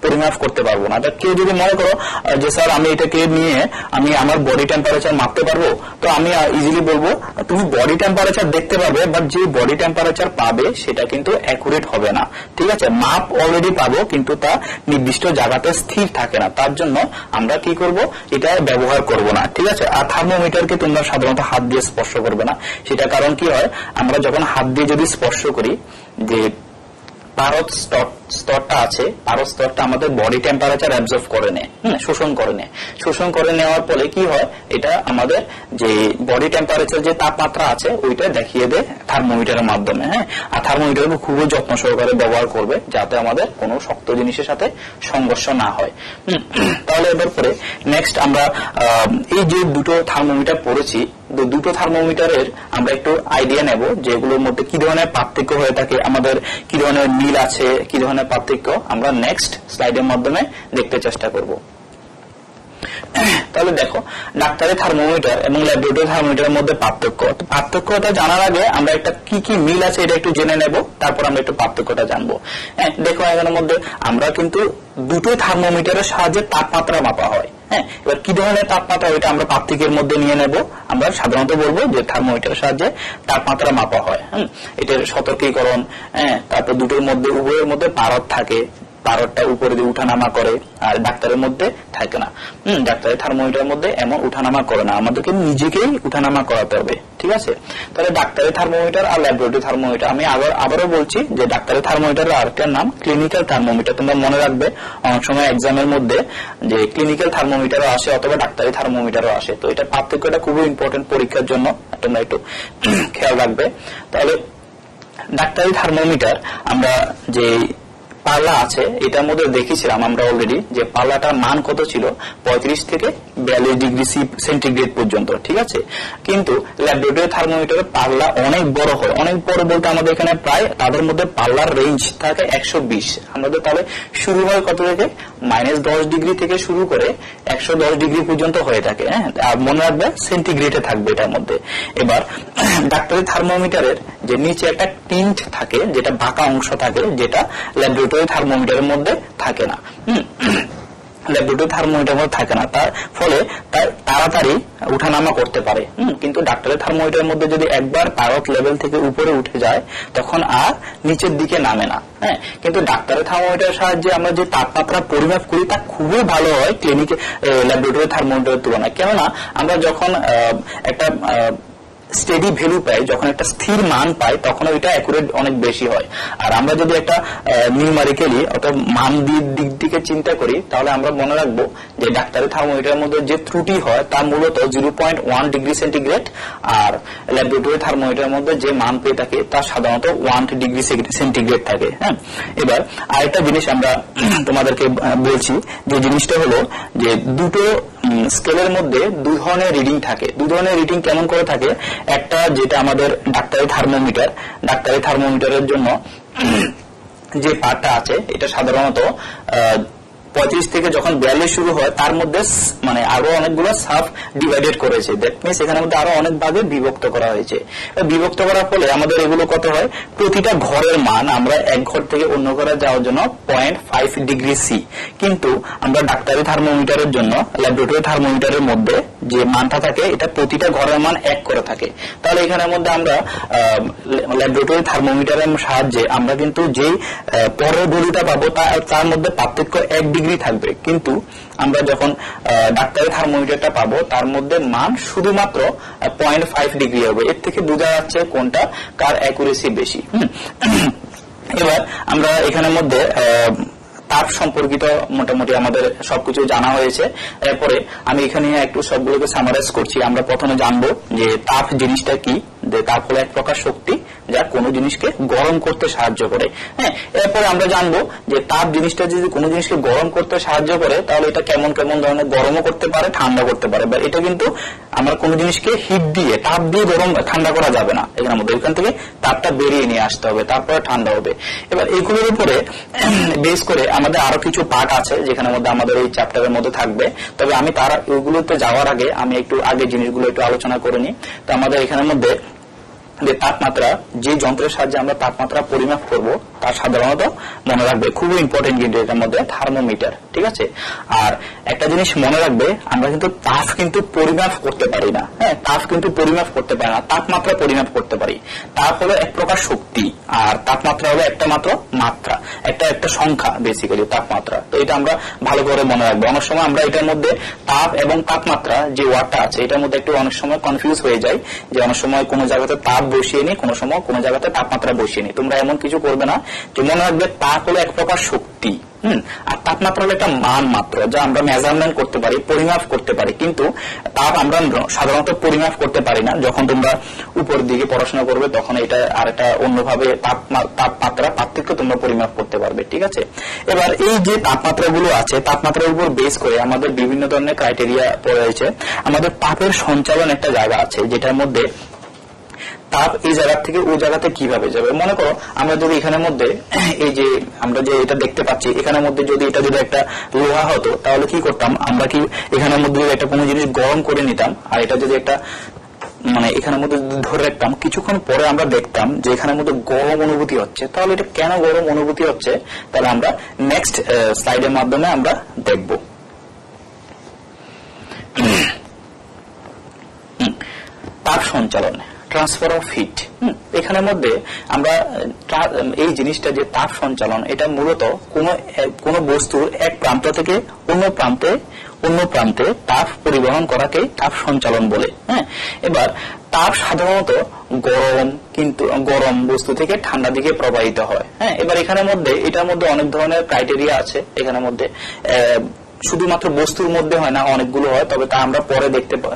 পরিমাপ করতে পারবো না। কেউ যদি মনে করো যে স্যার আমি এটাকে নিয়ে আমি আমার বডি টেম্পারেচার মাপতে পারবো, তো আমি ইজিলি বলবো তুমি বডি টেম্পারেচার দেখতে পারবে, বাট যে বডি টেম্পারেচার পাবে সেটা কিন্তু অ্যাকুরেট হবে না। ঠিক আছে, মাপ অলরেডি পাবো কিন্তু তা নির্দিষ্ট জায়গাতে স্থির থাকে না। তার জন্য আমরা কি করব, এটা ব্যবহার করব না। ঠিক আছে, আর থার্মোমিটারকে তোমরা সাধারণত হাত দিয়ে স্পর্শ করবে না। সেটা কারণ কি হয়, আমরা যখন হাত দিয়ে যদি স্পর্শ করি, যে পারদ স্তরটা আছে, পারদ স্তরটা আমাদের বডি টেম্পারেচার অ্যাবজর্ব করে নেয়, শোষণ করে নেওয়ার ফলে কি হয়, এটা আমাদের যে বডি টেম্পারেচার যে তাপমাত্রা আছে ওইটা দেখিয়ে দেয় থার্মোমিটারের মাধ্যমে। আর থার্মোমিটারকে খুবই যত্ন সহকারে ব্যবহার করবে যাতে আমাদের কোনো শক্ত জিনিসের সাথে সংঘর্ষ না হয়। তাহলে এবার পরে নেক্সট আমরা এই যে দুটো থার্মোমিটার পড়েছি, দুটো থার্মোমিটারের আমরা একটু আইডিয়া নেব যে এগুলোর মধ্যে কি ধরনের পার্থক্য হয়ে থাকে, আমাদের কি ধরনের মিল আছে, কি ধরনের পার্থক্য আমরা নেক্সট স্লাইডের মাধ্যমে দেখতে চেষ্টা করব। তাহলে দেখো, ডাক্তারি থার্মোমিটার এবং ল্যাবরেটরি থার্মোমিটারের মধ্যে পার্থক্যটা জানার আগে আমরা একটা কি কি মিল আছে এটা একটু জেনে নেব, তারপর আমরা একটু পার্থক্যটা জানবো। দেখো, এখানের মধ্যে আমরা কিন্তু দুটো থার্মোমিটারের সাহায্যে তাপমাত্রা মাপা হয়। এবার কি ধরনের তাপমাত্রা ওইটা আমরা পার্থক্যের মধ্যে নিয়ে নেব। আমরা সাধারণত বলবো যে থার্মোমিটারের সাহায্যে তাপমাত্রা মাপা হয়। এটার সতর্কীকরণ, তারপর দুটোর মধ্যে উভয়ের মধ্যে পারদ থাকে, পারদটা উপরে দিয়ে উঠানামা করে, আর ডাক্তারের মধ্যে থাকে না। ডাক্তারের থার্মোমিটারের মধ্যে এমন উঠানামা করে না, আমাদেরকে নিজেকেই উঠানামা করাতে হবে। ঠিক আছে, তাহলে ডাক্তারের থার্মোমিটার আর ল্যাবরেটরি থার্মোমিটার, আমি আবারও বলছি যে ডাক্তারের থার্মোমিটারের আরেকটার নাম ক্লিনিক্যাল থার্মোমিটার। তোমরা মনে রাখবে অনেক সময় এক্সামের মধ্যে যে ক্লিনিক্যাল থার্মোমিটারও আসে অথবা ডাক্তারি থার্মোমিটারও আসে। তো এটা পার্থক্যটা খুবই ইম্পর্টেন্ট পরীক্ষার জন্য, তোমরা একটু খেয়াল রাখবে। তাহলে ডাক্তারি থার্মোমিটার আমরা যে পাল্লা আছে এটার মধ্যে দেখেছিলাম আমরা অলরেডি যে পাল্লাটার মান কত ছিল, 35 থেকে 42 ডিগ্রি সেন্টিগ্রেড পর্যন্ত। ঠিক আছে, কিন্তু ল্যাবরেটরি থার্মোমিটারের পাল্লা অনেক বড় হয়। অনেক বড় বলতে আমাদের এখানে প্রায় তাদের মধ্যে পাল্লার রেঞ্জ থাকে 120। আমাদের তাহলে শুরু হয় কত থেকে, -10 ডিগ্রি থেকে শুরু করে 110 ডিগ্রি পর্যন্ত হয়ে থাকে। আর মনে রাখবে সেন্টিগ্রেডে থাকবে এটার মধ্যে। এবার ডাক্তারি থার্মোমিটারের যে নিচে একটা টিন্ট থাকে, যেটা বাঁকা অংশ থাকে, যেটা ল্যাবরেটরি থার্মোমিটারের মধ্যে থাকে না। ল্যাবরেটরি থার্মোমিটার মধ্যে থাকে না, তার ফলে তার তাড়াতাড়ি উঠানামা করতে পারে। কিন্তু ডাক্তারের থার্মোমিটারের মধ্যে যদি একবার পারদ লেভেল থেকে উপরে উঠে যায় তখন আর নিচের দিকে নামে না। কিন্তু ডাক্তারের থার্মোমিটারের সাহায্যে আমরা যে তাপমাত্রা পরিমাপ করি তা খুবই ভালো হয় ক্লিনিকে ল্যাবরেটরি থার্মোমিটারের তুলনায়। কেননা আমরা যখন একটা স্টেডি ভ্যালু পাই, যখন একটা স্থির মান পাই, তখন ওইটা অ্যাকুরেট অনেক বেশি হয়। আর আমরা যদি একটা নিউমারিক্যালি অর্থাৎ মান দিক দিকে চিন্তা করি, তাহলে আমরা মনে রাখবো যে ডাক্তারি থার্মোমিটারের মধ্যে যে ত্রুটি হয় তা মূলত 0.1 ডিগ্রি সেন্টিগ্রেড, আর ল্যাবরেটরি থার্মোমিটারের মধ্যে যে মান পেয়ে থাকে তা সাধারণত 1 ডিগ্রি সেন্টিগ্রেড থাকে। এবার আরেকটা জিনিস আমরা তোমাদেরকে বলছি, যে জিনিসটা হলো যে দুটো স্কেলের মধ্যে দুই ধরনের রিডিং থাকে। দুই ধরনের রিডিং কেমন করে থাকে, একটা যেটা আমাদের ডাক্তারি থার্মোমিটারের জন্য যে পার্টটা আছে এটা সাধারণত 35 থেকে যখন 42 শুরু হয় তার মধ্যে মানে আরো অনেকগুলো সাব ডিভাইডেড করেছে। দ্যাট মিনস এখানে মধ্যে আরো অনেক ভাগে বিভক্ত করা হয়েছে। বিভক্ত করার ফলে আমাদের এগুলো কত হয়, প্রতিটা ঘরের মান আমরা এক ঘর থেকে অন্য ঘরে যাওয়ার জন্য 0.5 ডিগ্রি সি। কিন্তু আমরা ডাক্তারি থার্মোমিটারের জন্য ল্যাবরেটরি থার্মোমিটারের মধ্যে যে মানটা থাকে এটা প্রতিটা ঘরের মান 1 করে থাকে। তাহলে এখানের মধ্যে আমরা ল্যাবরেটরি থার্মোমিটারের সাহায্যে আমরা কিন্তু যে পরের ভ্যালুটা পাবো তার মধ্যে পার্থক্য 1 ডিগ্রি থাকবে। কিন্তু আমরা যখন ডাক্তারি থার্মোমিটারটা পাবো তার মধ্যে মান শুধুমাত্র 0.5 ডিগ্রি হবে। এর থেকে বোঝা যাচ্ছে কোনটা কার অ্যাকুরেসি বেশি। এবার আমরা এখানের মধ্যে তাপ সম্পর্কিত মোটামুটি আমাদের সবকিছু জানা হয়েছে। এরপরে আমি এখানে একটু সবগুলোকে সামারাইজ করছি। আমরা প্রথমে জানবো যে তাপ জিনিসটা কি, যে তাপ হলো এক প্রকার শক্তি যা কোনো জিনিসকে গরম করতে সাহায্য করে। হ্যাঁ, এরপরে আমরা জানবো যে তাপ জিনিসটা যদি কোনো জিনিসকে গরম করতে সাহায্য করে তাহলে এটা কেমন কেমন ধরনের গরমও করতে পারে, ঠান্ডা করতে পারে। বা এটা কিন্তু আমরা কোনো জিনিসকে হিট দিয়ে, তাপ দিয়ে গরম ঠান্ডা করা যাবে না। এখানের মধ্যে এখান থেকে তাপটা বেরিয়ে নিয়ে আসতে হবে, তারপরে ঠান্ডা হবে। এবার এইগুলোর উপরে বেস করে আমাদের আরো কিছু পার্ট আছে যেখানের মধ্যে আমাদের এই চ্যাপ্টারের মধ্যে থাকবে। তবে আমি তারা ওইগুলোতে যাওয়ার আগে আমি একটু আগে জিনিসগুলো একটু আলোচনা করে নিই। তো আমাদের এখানের মধ্যে যে তাপমাত্রা, যে যন্ত্রের সাহায্যে আমরা তাপমাত্রা পরিমাপ করব তার সাধারণত মনে রাখবে খুবই ইম্পর্টেন্ট কিন্তু এটার মধ্যে থার্মোমিটার, ঠিক আছে। আর একটা জিনিস মনে রাখবে, আমরা কিন্তু তাপ কিন্তু পরিমাপ করতে পারি না। হ্যাঁ, তাপ কিন্তু পরিমাপ করতে পারি না, তাপমাত্রা পরিমাপ করতে পারি। তাপ হলো এক প্রকার শক্তি আর তাপমাত্রা হলো একটা মাত্র মাত্রা, একটা সংখ্যা বেসিক্যালি তাপমাত্রা। তো এটা আমরা ভালো করে মনে রাখবো। অনেক সময় আমরা এটার মধ্যে তাপ এবং তাপমাত্রা যে ওয়ার্ডটা আছে এটার মধ্যে একটু অনেক সময় কনফিউজ হয়ে যায়, যে অনেক সময় কোনো জায়গাতে তাপ বসিয়ে নি, কোনো সময় কোনো জায়গাতে তাপমাত্রা বসিয়ে নি। তোমরা এমন কিছু করবে না, যে মনে রাখবে তাপ হলো এক প্রকার শক্তি, আর তাপমাত্রা হলো একটা মান মাত্র যা আমরা মেজারমেন্ট করতে পারি, পরিমাপ করতে পারি। কিন্তু তাপ আমরা সাধারণত পরিমাপ করতে পারি না। যখন তোমরা উপর দিকে পড়াশোনা করবে তখন এটা আর একটা অন্যভাবে তাপমাত্রা পার্থক্য তোমরা পরিমাপ করতে পারবে, ঠিক আছে। এবার এই যে তাপমাত্রাগুলো আছে, তাপমাত্রার উপর বেস করে আমাদের বিভিন্ন ধরনের ক্রাইটেরিয়া রয়েছে। আমাদের তাপের সঞ্চালন একটা জায়গা আছে যেটার মধ্যে তাপ এই জায়গা থেকে ওই জায়গাতে কিভাবে যাবে। মনে করো আমরা যদি এখানের মধ্যে এই যে আমরা যে এটা দেখতে পাচ্ছি এখানের মধ্যে যদি এটা যদি একটা লোহা হতো তাহলে কি করতাম আমরা, কি এখানের মধ্যে একটা কোনো জিনিস গরম করে নিতাম আর এটা যদি একটা মানে এখানের মধ্যে ধরে রাখতাম, কিছুক্ষণ পরে আমরা দেখতাম যে এখানের মধ্যে গরম অনুভূতি হচ্ছে। তাহলে এটা কেন গরম অনুভূতি হচ্ছে তাহলে আমরা নেক্সট স্লাইডের মাধ্যমে আমরা দেখব। তাপ সঞ্চালন, ট্রান্সফার অফ হিট। এখানের মধ্যে আমরা এই জিনিসটা যে তাপ সঞ্চালন, এটা মূলত কোন বস্তুর এক প্রান্ত থেকে অন্য প্রান্তে তাপ পরিবহন করাকে তাপ সঞ্চালন বলে। হ্যাঁ, এবার তাপ সাধারণত গরম বস্তু থেকে ঠান্ডা দিকে প্রবাহিত হয়। হ্যাঁ, এবার এখানের মধ্যে এটার মধ্যে অনেক ধরনের ক্রাইটেরিয়া আছে। এখানের মধ্যে শুধুমাত্র বস্তুর মধ্যে হয় না, অনেকগুলো হয়, তবে তা আমরা পরে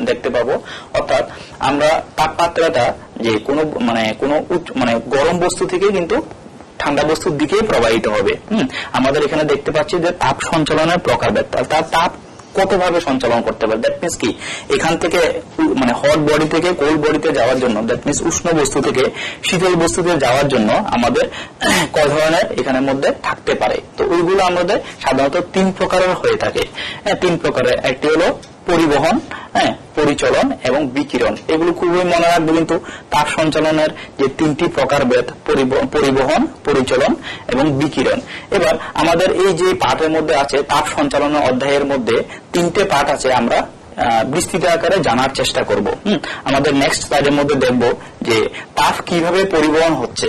দেখতে পাবো। অর্থাৎ আমরা তাপমাত্রাটা যে কোনো গরম বস্তু থেকে কিন্তু ঠান্ডা বস্তুর দিকেই প্রবাহিত হবে। আমাদের এখানে দেখতে পাচ্ছি যে তাপ সঞ্চালনের প্রকারভেদ, তার তাপ কতভাবে সঞ্চালন করতে পারে। দ্যাট মিনস কি, এখান থেকে হট বডি থেকে কোল্ড বডিতে যাওয়ার জন্য, দ্যাট মিনস উষ্ণ বস্তু থেকে শীতল বস্তুতে যাওয়ার জন্য আমাদের কয় ধরনের এখানের মধ্যে থাকতে পারে। তো ওইগুলো আমাদের সাধারণত 3 প্রকারের হয়ে থাকে। 3 প্রকারের, একটি হলো পরিবহন, পরিচলন এবং বিকিরণ। এগুলো খুবই মনে রাখবে কিন্তু তাপ সঞ্চালনের যে 3টি প্রকারভেদ, পরিবহন, পরিচলন এবং বিকিরণ। এবার আমাদের এই যে পাঠের মধ্যে আছে তাপ সঞ্চালনের অধ্যায়ের মধ্যে 3টে পাঠ আছে, আমরা বিস্তৃত আকারে জানার চেষ্টা করব। আমাদের নেক্সট স্লাইডের মধ্যে দেখব যে তাপ কিভাবে পরিবহন হচ্ছে।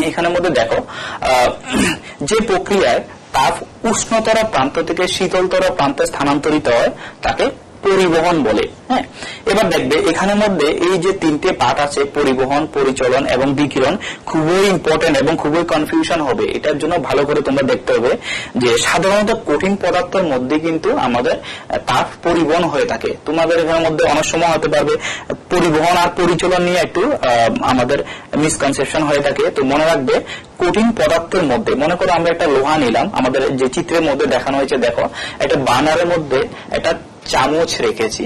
এখানের মধ্যে দেখো যে প্রক্রিয়ায় তাপ উষ্ণতর প্রান্ত থেকে শীতলতর প্রান্তে স্থানান্তরিত হয় তাকে পরিবহন বলে। হ্যাঁ, এবার দেখবে এখানের মধ্যে এই যে 3টে পার্ট আছে, পরিবহন, পরিচলন এবং বিকিরণ, খুবই ইম্পর্টেন্ট এবং খুবই কনফিউশন হবে। এটার জন্য ভালো করে তোমরা দেখতে হবে যে সাধারণত কঠিন পদার্থের মধ্যে কিন্তু আমাদের তাপ পরিবহন হয়ে থাকে। তোমাদের এখানের মধ্যে অনেক সময় হতে পারবে পরিবহন আর পরিচলন নিয়ে একটু আমাদের মিসকনসেপশন হয়ে থাকে। তো মনে রাখবে কঠিন পদার্থের মধ্যে, মনে করো আমরা একটা লোহা নিলাম, আমাদের যে চিত্রের মধ্যে দেখানো হয়েছে, দেখো একটা বার্নারের মধ্যে একটা চামচ রেখেছি।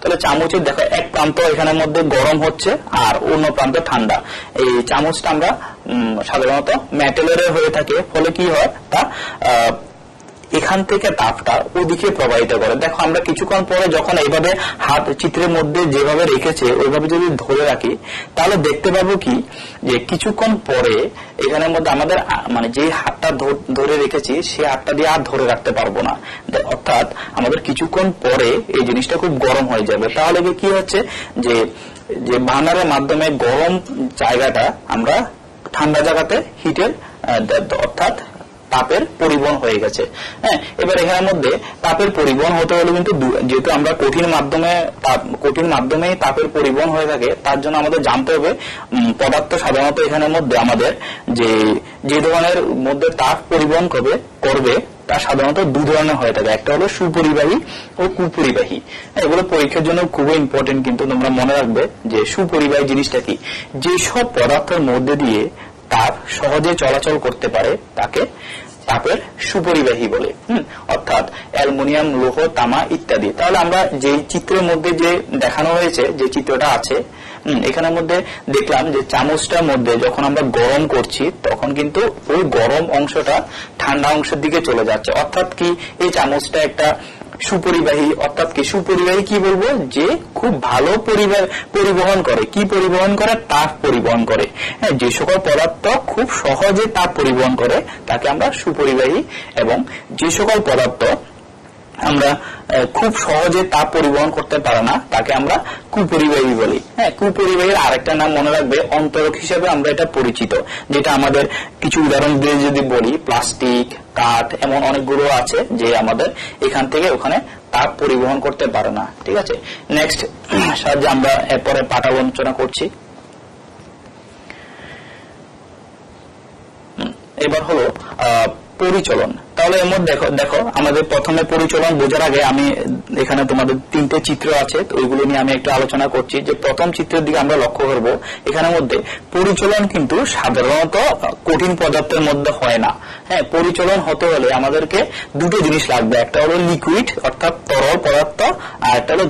তাহলে চামচের দেখো এক প্রান্ত এখানের মধ্যে গরম হচ্ছে আর অন্য প্রান্ত ঠান্ডা। এই চামচটা আমরা সাধারণত মেটালের হয়ে থাকে, ফলে কি হয় তা এখান থেকে তাপটা ওদিকে প্রবাহিত করে। দেখো আমরা কিছুক্ষণ পরে যখন এইভাবে হাত চিত্রের মধ্যে যেভাবে রেখেছে ওইভাবে যদি ধরে রাখি তাহলে দেখতে পাবো কি যে কিছুক্ষণ পরে এখানের মধ্যে আমাদের যে হাতটা ধরে রেখেছি সে হাতটা দিয়ে আর ধরে রাখতে পারবো না। অর্থাৎ আমাদের কিছুক্ষণ পরে এই জিনিসটা খুব গরম হয়ে যাবে। তাহলে কি হচ্ছে যে বার্নারের মাধ্যমে গরম জায়গাটা আমরা ঠান্ডা জায়গাতে হিটের অর্থাৎ তাপের পরিবহন হয়ে গেছে। হ্যাঁ, এবার এখানের মধ্যে তাপের পরিবহন হতে হলে কিন্তু যেহেতু আমরা কঠিন মাধ্যমে তাপের পরিবহন হয়ে থাকে, তার জন্য আমাদের জানতে হবে পদার্থ সাধারণত এখানের মধ্যে আমাদের যে ধরনের মধ্যে তাপ পরিবহন করবে তা সাধারণত দু ধরনের হয়ে থাকে, একটা হলো সুপরিবাহী ও কুপরিবাহী। এগুলো পরীক্ষার জন্য খুবই ইম্পর্টেন্ট, কিন্তু তোমরা মনে রাখবে যে সুপরিবাহী জিনিসটা কি, যেসব পদার্থের মধ্যে দিয়ে তাপ সহজে চলাচল করতে পারে তাকে তাপের সুপরিবাহী বলে। অর্থাৎ অ্যালুমিনিয়াম, লৌহ, তামা ইত্যাদি। তাহলে আমরা যে চিত্রের মধ্যে যে দেখানো হয়েছে, যে চিত্রটা আছে এখানের মধ্যে দেখলাম যে চামচটার মধ্যে যখন আমরা গরম করছি তখন কিন্তু ওই গরম অংশটা ঠান্ডা অংশের দিকে চলে যাচ্ছে। অর্থাৎ কি, এই চামচটা একটা সুপরিবাহী। অর্থাৎ কি সুপরিবাহী কি বলবো, যে খুব ভালো পরিবহন করে। কি পরিবহন করে? তাপ পরিবহন করে। হ্যাঁ, যে সকল পদার্থ খুব সহজে তাপ পরিবহন করে তাকে আমরা সুপরিবাহী, এবং যে সকল পদার্থ আমরা খুব সহজে তাপ পরিবহন করতে পারে না তাকে আমরা কুপরিবাহী বলি। হ্যাঁ, কুপরিবাহীর আরেকটা নাম মনে রাখবে, অন্তরক হিসেবে আমরা এটা পরিচিত। যেটা আমাদের কিছু উদাহরণ দিয়ে যদি বলি, প্লাস্টিক, কাঠ, এমন অনেকগুলো আছে যে আমাদের এখান থেকে ওখানে তাপ পরিবহন করতে পারে না। ঠিক আছে, নেক্সট সাহায্যে আমরা এরপরে পাঠ আলোচনা করছি। এবার হলো পরিচলন। তাহলে এর মধ্যে দেখো আমাদের প্রথমে পরিচলন বোঝার আগে আমি এখানে তোমাদের তিনটে চিত্র আছে, তো ওইগুলো নিয়ে আমি একটু আলোচনা করছি। যে প্রথম চিত্রের দিকে আমরা লক্ষ্য করব, এখানের মধ্যে পরিচলন কিন্তু সাধারণত কঠিন পদার্থের মধ্যে হয় না। হ্যাঁ, পরিচলন হতে হলে আমাদেরকে দুটো জিনিস লাগবে, একটা হলো লিকুইড অর্থাৎ তরল পদার্থ, আর একটা হলো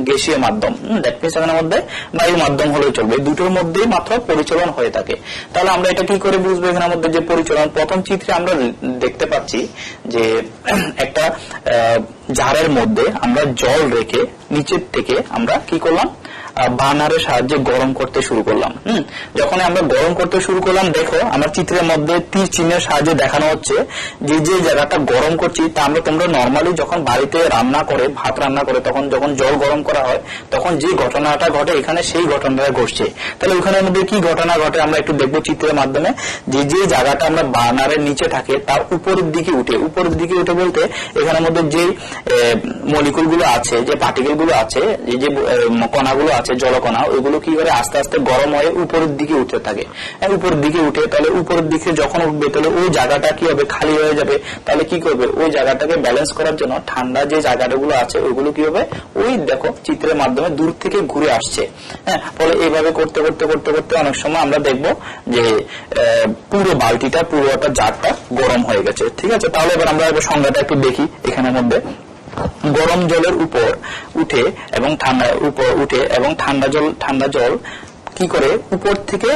গ্যাসীয় মাধ্যম। দ্যাট মিনস এখানের মধ্যে বায়ু মাধ্যম হলেও চলবে, দুটোর মধ্যেই মাত্র পরিচলন হয়ে থাকে। তাহলে আমরা এটা কি করে বুঝবো এখানের মধ্যে যে পরিচলন? প্রথম চিত্রে আমরা দেখতে পাচ্ছি যে একটা জারের মধ্যে আমরা জল রেখে নিচের থেকে আমরা কি করলাম, বার্নারের সাহায্যে গরম করতে শুরু করলাম। যখন আমরা গরম করতে শুরু করলাম, দেখো আমার চিত্রের মধ্যে তীর চিহ্নের সাহায্যে দেখানো হচ্ছে যে যে জায়গাটা গরম করছি তা আমরা তোমরা নর্মালি যখন বাড়িতে রান্না করে, ভাত রান্না করে, তখন যখন জল গরম করা হয় তখন যে ঘটনাটা ঘটে এখানে সেই ঘটনাটা ঘটছে। তাহলে ওখানের মধ্যে কি ঘটনা ঘটে আমরা একটু দেখবো চিত্রের মাধ্যমে। যে যে জায়গাটা আমরা বার্নারের নিচে থাকে তার উপরের দিকে উঠে বলতে এখানের মধ্যে যে মলিকুল গুলো আছে, যে পার্টিকেল গুলো আছে, যে কণাগুলো আছে, জলকণা, ওইগুলো কি করে আস্তে আস্তে গরম হয়ে উপরের দিকে উঠতে থাকে। উপরের দিকে উঠে, তাহলে উপরের দিকে যখন উঠবে তাহলে ওই জায়গাটা কি হবে, খালি হয়ে যাবে। তাহলে কি করবে, ওই জায়গাটাকে ব্যালেন্স করার জন্য ঠান্ডা যে জায়গাগুলো আছে ওইগুলো কি হবে, ওই দেখো চিত্রের মাধ্যমে দূর থেকে ঘুরে আসছে। হ্যাঁ, ফলে এইভাবে করতে করতে করতে করতে অনেক সময় আমরা দেখবো যে পুরো বালতিটা, পুরো একটা জারটা গরম হয়ে গেছে। ঠিক আছে, তাহলে এবার আমরা সংজ্ঞাটা একটু দেখি। এখানের মধ্যে গরম জলের উপর উঠে এবং ঠান্ডা জল কি করে উপর থেকে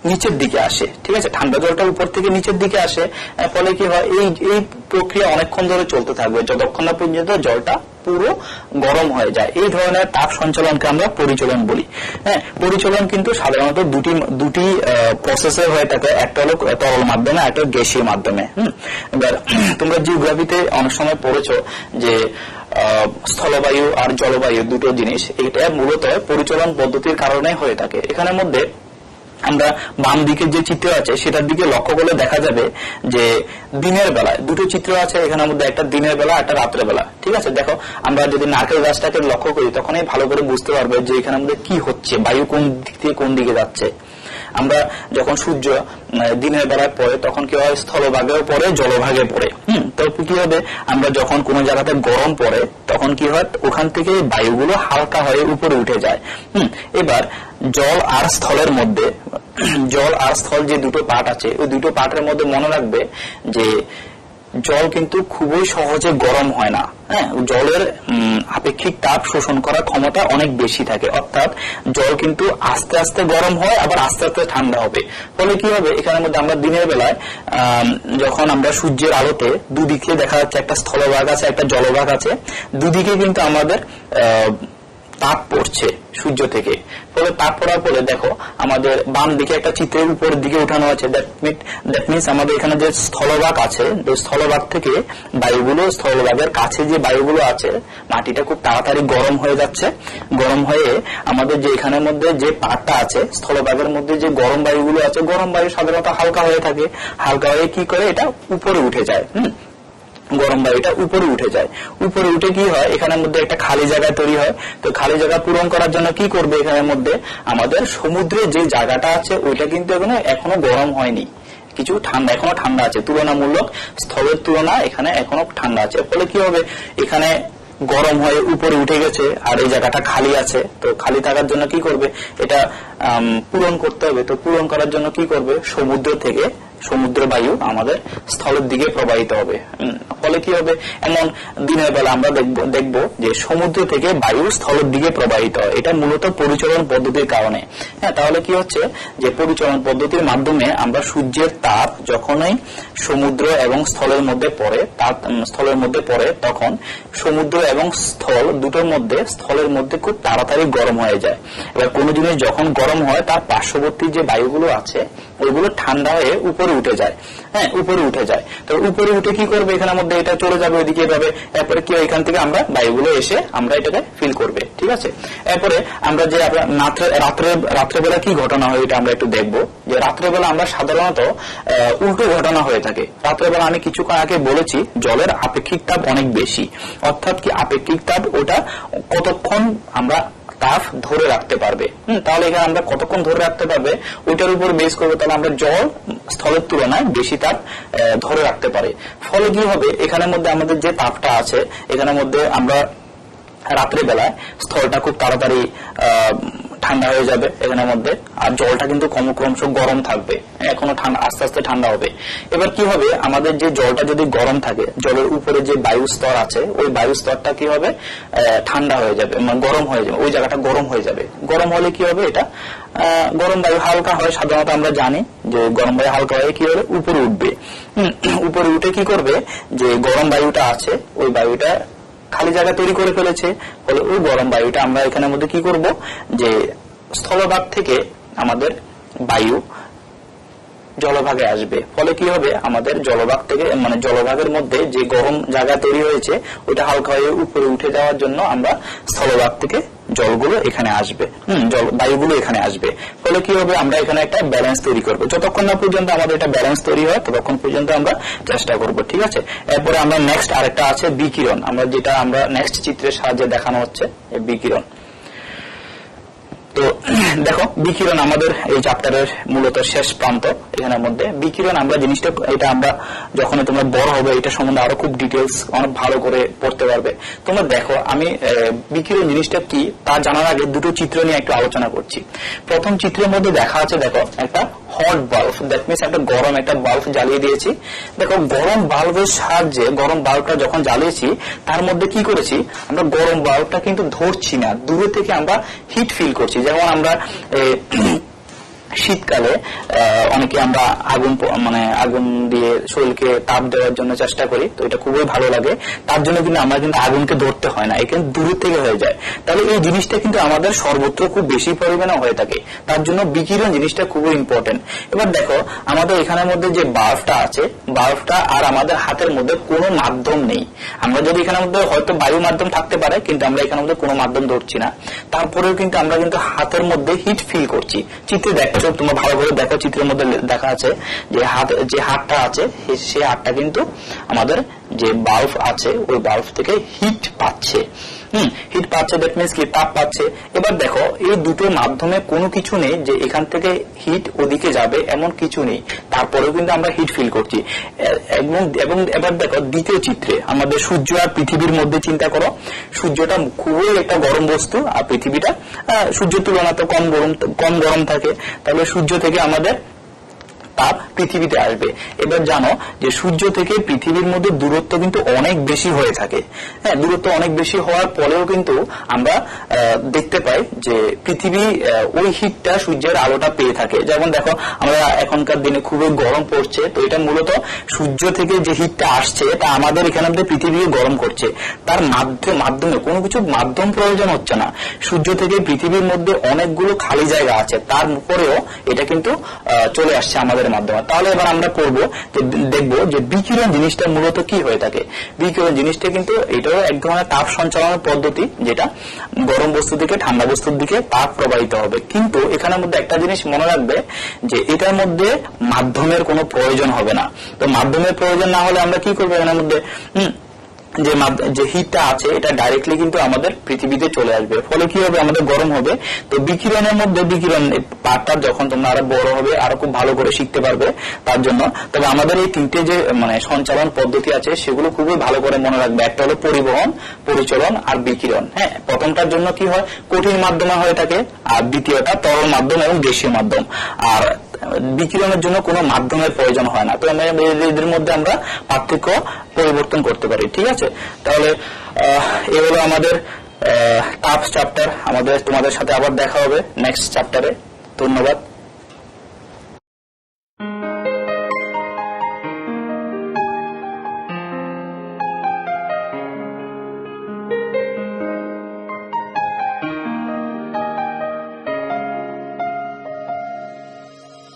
নিচের দিকে আসে। ঠিক আছে, ঠান্ডা জলটা উপর থেকে নিচের দিকে আসে, ফলে কি হয়, এই প্রক্রিয়া অনেকক্ষণ ধরে চলতে থাকবে যতক্ষণ না পর্যন্ত জলটা পুরো গরম হয়ে যায়। এই ধরনের তাপ সঞ্চালনকে আমরা পরিচলন বলি। হ্যাঁ, পরিচলন কিন্তু সাধারণত দুটি প্রসেসে হয়ে থাকে, একটা হলো তরল মাধ্যমে, একটা গ্যাসীয় মাধ্যমে। এবার তোমরা জিওগ্রাফিতে অনেক সময় পড়েছো যে স্থলবায়ু আর জলবায়ু দুটো জিনিস, এটা মূলত পরিচলন পদ্ধতির কারণে হয়ে থাকে। এখানের মধ্যে আমরা বাম দিকের যে চিত্র আছে সেটার দিকে লক্ষ্য করলে দেখা যাবে যে দিনের বেলায় দুটো চিত্র আছে, এখানের মধ্যে একটা দিনের বেলা, একটা রাত্রের বেলা। ঠিক আছে, দেখো আমরা যদি নারকেল গাছটাকে লক্ষ্য করি তখনই ভালো করে বুঝতে পারবে যে এখানের মধ্যে কি হচ্ছে, বায়ু কোন দিক থেকে কোন দিকে যাচ্ছে। আমরা যখন সূর্য দিনের বেলায় পড়ে তখন কি হয়, স্থলভাগেও পড়ে, জলভাগে পড়ে। তো কি হবে, আমরা যখন কোন জায়গাতে গরম পড়ে তখন কি হয়, ওখান থেকে বায়ুগুলো হালকা হয়ে উপরে উঠে যায়। এবার জল আর স্থলের মধ্যে, জল আর স্থল যে দুটো পার্ট আছে ওই দুটো পার্টের মধ্যে মনে রাখবে যে জল কিন্তু খুবই সহজে গরম হয় না। হ্যাঁ, জলের আপেক্ষিক তাপ শোষণ করার ক্ষমতা অনেক বেশি থাকে। অর্থাৎ জল কিন্তু আস্তে আস্তে গরম হয়, আবার আস্তে আস্তে ঠান্ডা হবে। ফলে কি হবে, এখানের মধ্যে আমরা দিনের বেলায় যখন আমরা সূর্যের আলোতে দুদিকে দেখা যাচ্ছে, একটা স্থলভাগ আছে, একটা জলভাগ আছে, দুদিকে কিন্তু আমাদের তাপ পড়ছে সূর্য থেকে। ফলে তাপ পড়ার পরে দেখো আমাদের বাম দিকে একটা চিত্রের উপরের দিকে উঠানো আছে। দ্যাট মিনস আমাদের এখানে যে স্থলভাগ আছে, স্থলভাগ থেকে বায়ুগুলো, স্থলভাগের কাছে যে বায়ুগুলো আছে, মাটিটা খুব তাড়াতাড়ি গরম হয়ে যাচ্ছে। গরম হয়ে আমাদের যে এখানের মধ্যে যে পাটটা আছে, স্থলভাগের মধ্যে যে গরম বায়ুগুলো আছে, গরম বায়ু সাধারণত হালকা হয়ে থাকে, হালকা হয়ে কি করে এটা উপরে উঠে যায়। গরম বায়ুটা উপরে উঠে যায়। উপরে উঠে কি হয়, এখানের মধ্যে একটা খালি জায়গা তৈরি হয়। তো খালি জায়গা পূরণ করার জন্য কি করবে, এখানের মধ্যে আমাদের সমুদ্রে যে জায়গাটা আছে ওইটা কিন্তু এখনো গরম হয়নি। কিছু ঠান্ডা, এখনো ঠান্ডা আছে, তুলনামূলক স্থলের তুলনা এখানে এখনো ঠান্ডা আছে। ফলে কি হবে, এখানে গরম হয়ে উপরে উঠে গেছে আর এই জায়গাটা খালি আছে। তো খালি থাকার জন্য কি করবে, এটা পূরণ করতে হবে। তো পূরণ করার জন্য কি করবে, সমুদ্র থেকে সমুদ্র বায়ু আমাদের স্থলের দিকে প্রবাহিত হবে। ফলে কি হবে, এমন দিনের বেলা আমরা দেখব যে সমুদ্র থেকে বায়ু স্থলের দিকে প্রবাহিত হয়। এটা মূলত পরিচলন পদ্ধতির কারণে। হ্যাঁ, তাহলে কি হচ্ছে যে পরিচলন পদ্ধতির মাধ্যমে আমরা সূর্যের তাপ যখনই সমুদ্র এবং স্থলের মধ্যে পড়ে তখন সমুদ্র এবং স্থল দুটোর মধ্যে, স্থলের মধ্যে খুব তাড়াতাড়ি গরম হয়ে যায়। এবার কোনো জিনিস যখন গরম হয় তার পার্শ্ববর্তী যে বায়ুগুলো আছে ওইগুলো ঠান্ডা হয়ে উপরে উঠে যায়। হ্যাঁ, উপরে উঠে যায়। তো উপরে উঠে কি করবে, এখানের মধ্যে এটা চলে যাবে ওইদিকে এভাবে। এরপরে কি এখান থেকে আমরা বায়ুগুলো এসে আমরা এটাকে ফিল করবে। ঠিক আছে, এরপরে আমরা যে রাত্রেবেলা কি ঘটনা হয় এটা আমরা একটু দেখবো। যে রাত্রেবেলা আমরা সাধারণত উল্টো ঘটনা হয়ে থাকে। রাত্রেবেলা আমি কিছুক্ষণ আগে বলেছি জলের আপেক্ষিক তাপ অনেক বেশি, অর্থাৎ কি আপেক্ষিক তাপ ওটা কতক্ষণ আমরা তাপ ধরে রাখতে পারবে। তাহলে এখানে আমরা কতক্ষণ ধরে রাখতে পারবে ওইটার উপর বেস করবো। তাহলে আমরা জল স্থলের তুলনায় বেশি তাপ ধরে রাখতে পারে। ফলে কি হবে, এখানের মধ্যে আমাদের যে তাপটা আছে এখানের মধ্যে আমরা রাত্রেবেলায় স্থলটা খুব তাড়াতাড়ি ঠান্ডা হয়ে যাবে এখানের মধ্যে, আর জলটা কিন্তু ক্রমশ গরম থাকবে, এখনো আস্তে আস্তে ঠান্ডা হবে। এবার কি হবে, আমাদের যে জলটা যদি গরম থাকে, জলের উপরে যে বায়ু স্তর আছে ওই বায়ু স্তরটা কি হবে, ঠান্ডা হয়ে যাবে, মানে গরম হয়ে যাবে, ওই জায়গাটা গরম হয়ে যাবে। গরম হলে কি হবে, এটা গরম বায়ু হালকা হয়, সাধারণত আমরা জানি যে গরম বায়ু হালকা হয়ে কি হবে, উপরে উঠবে। উপরে উঠে কি করবে, যে গরম বায়ুটা আছে ওই বায়ুটা খালি জায়গা তৈরি করে ফেলেছে। ফলে ওই গরম বায়ুটা আমরা এখানের মধ্যে কি করব, যে স্থলভাগ থেকে আমাদের বায়ু জলভাগে আসবে। ফলে কি হবে, আমাদের জলভাগ থেকে, মানে জলভাগের মধ্যে যে গরম জায়গা তৈরি হয়েছে ওইটা হালকা হয়ে উপরে উঠে যাওয়ার জন্য আমরা স্থলভাগ থেকে জলগুলো এখানে আসবে, বায়ুগুলো এখানে আসবে। ফলে কি হবে, আমরা এখানে একটা ব্যালেন্স তৈরি করব। যতক্ষণ না পর্যন্ত আমাদের এটা ব্যালেন্স তৈরি হয় ততক্ষণ পর্যন্ত আমরা চেষ্টা করব। ঠিক আছে, এরপরে আমরা নেক্সট আরেকটা আছে বিকিরণ, যেটা আমরা নেক্সট চিত্রের সাহায্যে দেখানো হচ্ছে বিকিরণ। তো দেখো, বিকিরণ আমাদের এই চ্যাপ্টারের মূলত শেষ প্রান্ত। এখানের মধ্যে বিকিরণ আমরা জিনিসটা, এটা আমরা যখন তোমরা বড় হবে এটা সম্বন্ধে আরো খুব ডিটেলস অনেক ভালো করে পড়তে পারবে। তোমরা দেখো, আমি বিকিরণ জিনিসটা কি তা জানার আগে দুটো চিত্র নিয়ে একটু আলোচনা করছি। প্রথম চিত্রের মধ্যে দেখা আছে, দেখো একটা হট বাল্ব, দ্যাট মিনস একটা গরম একটা বাল্ব জ্বালিয়ে দিয়েছি। দেখো, গরম বাল্বের সাহায্যে, গরম বাল্বটা যখন জ্বালিয়েছি তার মধ্যে কি করেছি, আমরা গরম বাল্বটা কিন্তু ধরছি না, দূরে থেকে আমরা হিট ফিল করছি। যেমন আমরা শীতকালে অনেকে আমরা আগুন দিয়ে শরীরকে তাপ দেওয়ার জন্য চেষ্টা করি, তো এটা খুবই ভালো লাগে। তার জন্য কিন্তু আমরা কিন্তু আগুনকে ধরতে হয় না, এখানে দূর থেকে হয়ে যায়। তাহলে এই জিনিসটা কিন্তু আমাদের সর্বত্র খুব বেশি পরিমাণে হয়ে থাকে, তার জন্য বিকিরণ জিনিসটা খুবই ইম্পর্টেন্ট। এবার দেখো, আমাদের এখানের মধ্যে যে বাল্বটা আছে, বাল্বটা আর আমাদের হাতের মধ্যে কোনো মাধ্যম নেই। আমরা যদি এখানের মধ্যে হয়তো বায়ু মাধ্যম থাকতে পারে, কিন্তু আমরা এখানের মধ্যে কোনো মাধ্যম ধরছি না, তারপরেও কিন্তু আমরা কিন্তু হাতের মধ্যে হিট ফিল করছি। চিত্রে দেখো, তোমরা ভালো করে দেখো, চিত্রের মধ্যে দেখা আছে যে হাতটা আছে, সেই হাতটা কিন্তু আমাদের যে বাল্ব আছে ওই বাল্ব থেকে হিট পাচ্ছে। হিট পাচ্ছে, দ্যাট মিনস কি, তাপ পাচ্ছে। এবার দেখো, এই দুটোর মাধ্যমে কোনো কিছু নেই যে এখান থেকে হিট ওদিকে যাবে, এমন কিছু নেই, তারপরেও কিন্তু আমরা হিট ফিল করছি। এবং এবার দেখো দ্বিতীয় চিত্রে, আমাদের সূর্য আর পৃথিবীর মধ্যে চিন্তা করো। সূর্যটা খুবই একটা গরম বস্তু আর পৃথিবীটা সূর্যের তুলনায় কম গরম থাকে। তাহলে সূর্য থেকে আমাদের তাপ পৃথিবীতে আসবে। এবার জানো যে সূর্য থেকে পৃথিবীর মধ্যে দূরত্ব কিন্তু অনেক বেশি হয়ে থাকে। হ্যাঁ, দূরত্ব অনেক বেশি হওয়ার পরেও কিন্তু আমরা দেখতে পাই যে পৃথিবী ওই হিটটা সূর্যের আলোটা পেয়ে থাকে। যেমন দেখো, আমরা এখনকার দিনে খুবই গরম পড়ছে, তো এটা মূলত সূর্য থেকে যে হিটটা আসছে তা আমাদের এখানে পৃথিবীকে গরম করছে। তার মাধ্যমে কোনো কিছু মাধ্যম প্রয়োজন হচ্ছে না। সূর্য থেকে পৃথিবীর মধ্যে অনেকগুলো খালি জায়গা আছে, তারপরেও এটা কিন্তু চলে আসছে আমাদের মাধ্যমে। তাহলে এবার আমরা দেখবো যে বিকিরণ জিনিসটা মূলত কি হয়ে থাকে। বিকিরণ জিনিসটা কিন্তু এটাও এক ধরনের তাপ সঞ্চালনের পদ্ধতি, যেটা গরম বস্তু থেকে ঠান্ডা বস্তুর দিকে তাপ প্রবাহিত হবে। কিন্তু এখানের মধ্যে একটা জিনিস মনে রাখবে যে এটার মধ্যে মাধ্যমের কোনো প্রয়োজন হবে না। তো মাধ্যমের প্রয়োজন না হলে আমরা কি করবো, এখানের মধ্যে যে হিটটা আছে এটা ডাইরেক্টলি কিন্তু আমাদের পৃথিবীতে চলে আসবে, ফলে কি হবে, আমাদের গরম হবে। তো বিকিরণের মধ্যে বিকিরণ পার্টটা যখন তোমরা আরো বড় হবে আরো খুব ভালো করে শিখতে পারবে তার জন্য। তবে আমাদের এই তিনটে যে সঞ্চালন পদ্ধতি আছে সেগুলো খুবই ভালো করে মনে রাখবে। একটা হলো পরিবহন, পরিচলন আর বিকিরণ। হ্যাঁ, প্রথমটার জন্য কি হয়, কঠিন মাধ্যমে হয়ে থাকে, আর দ্বিতীয়টা তরল মাধ্যম এবং গ্যাসীয় মাধ্যম। আর বিকিরণের জন্য কোনো মাধ্যমের প্রয়োজন হয় না। তো এদের মধ্যে আমরা পার্থক্য পরিবর্তন করতে পারি। ঠিক আছে, তাহলে এই হলো আমাদের টাফ চ্যাপ্টার। তোমাদের সাথে আবার দেখা হবে নেক্সট চ্যাপ্টারে। ধন্যবাদ।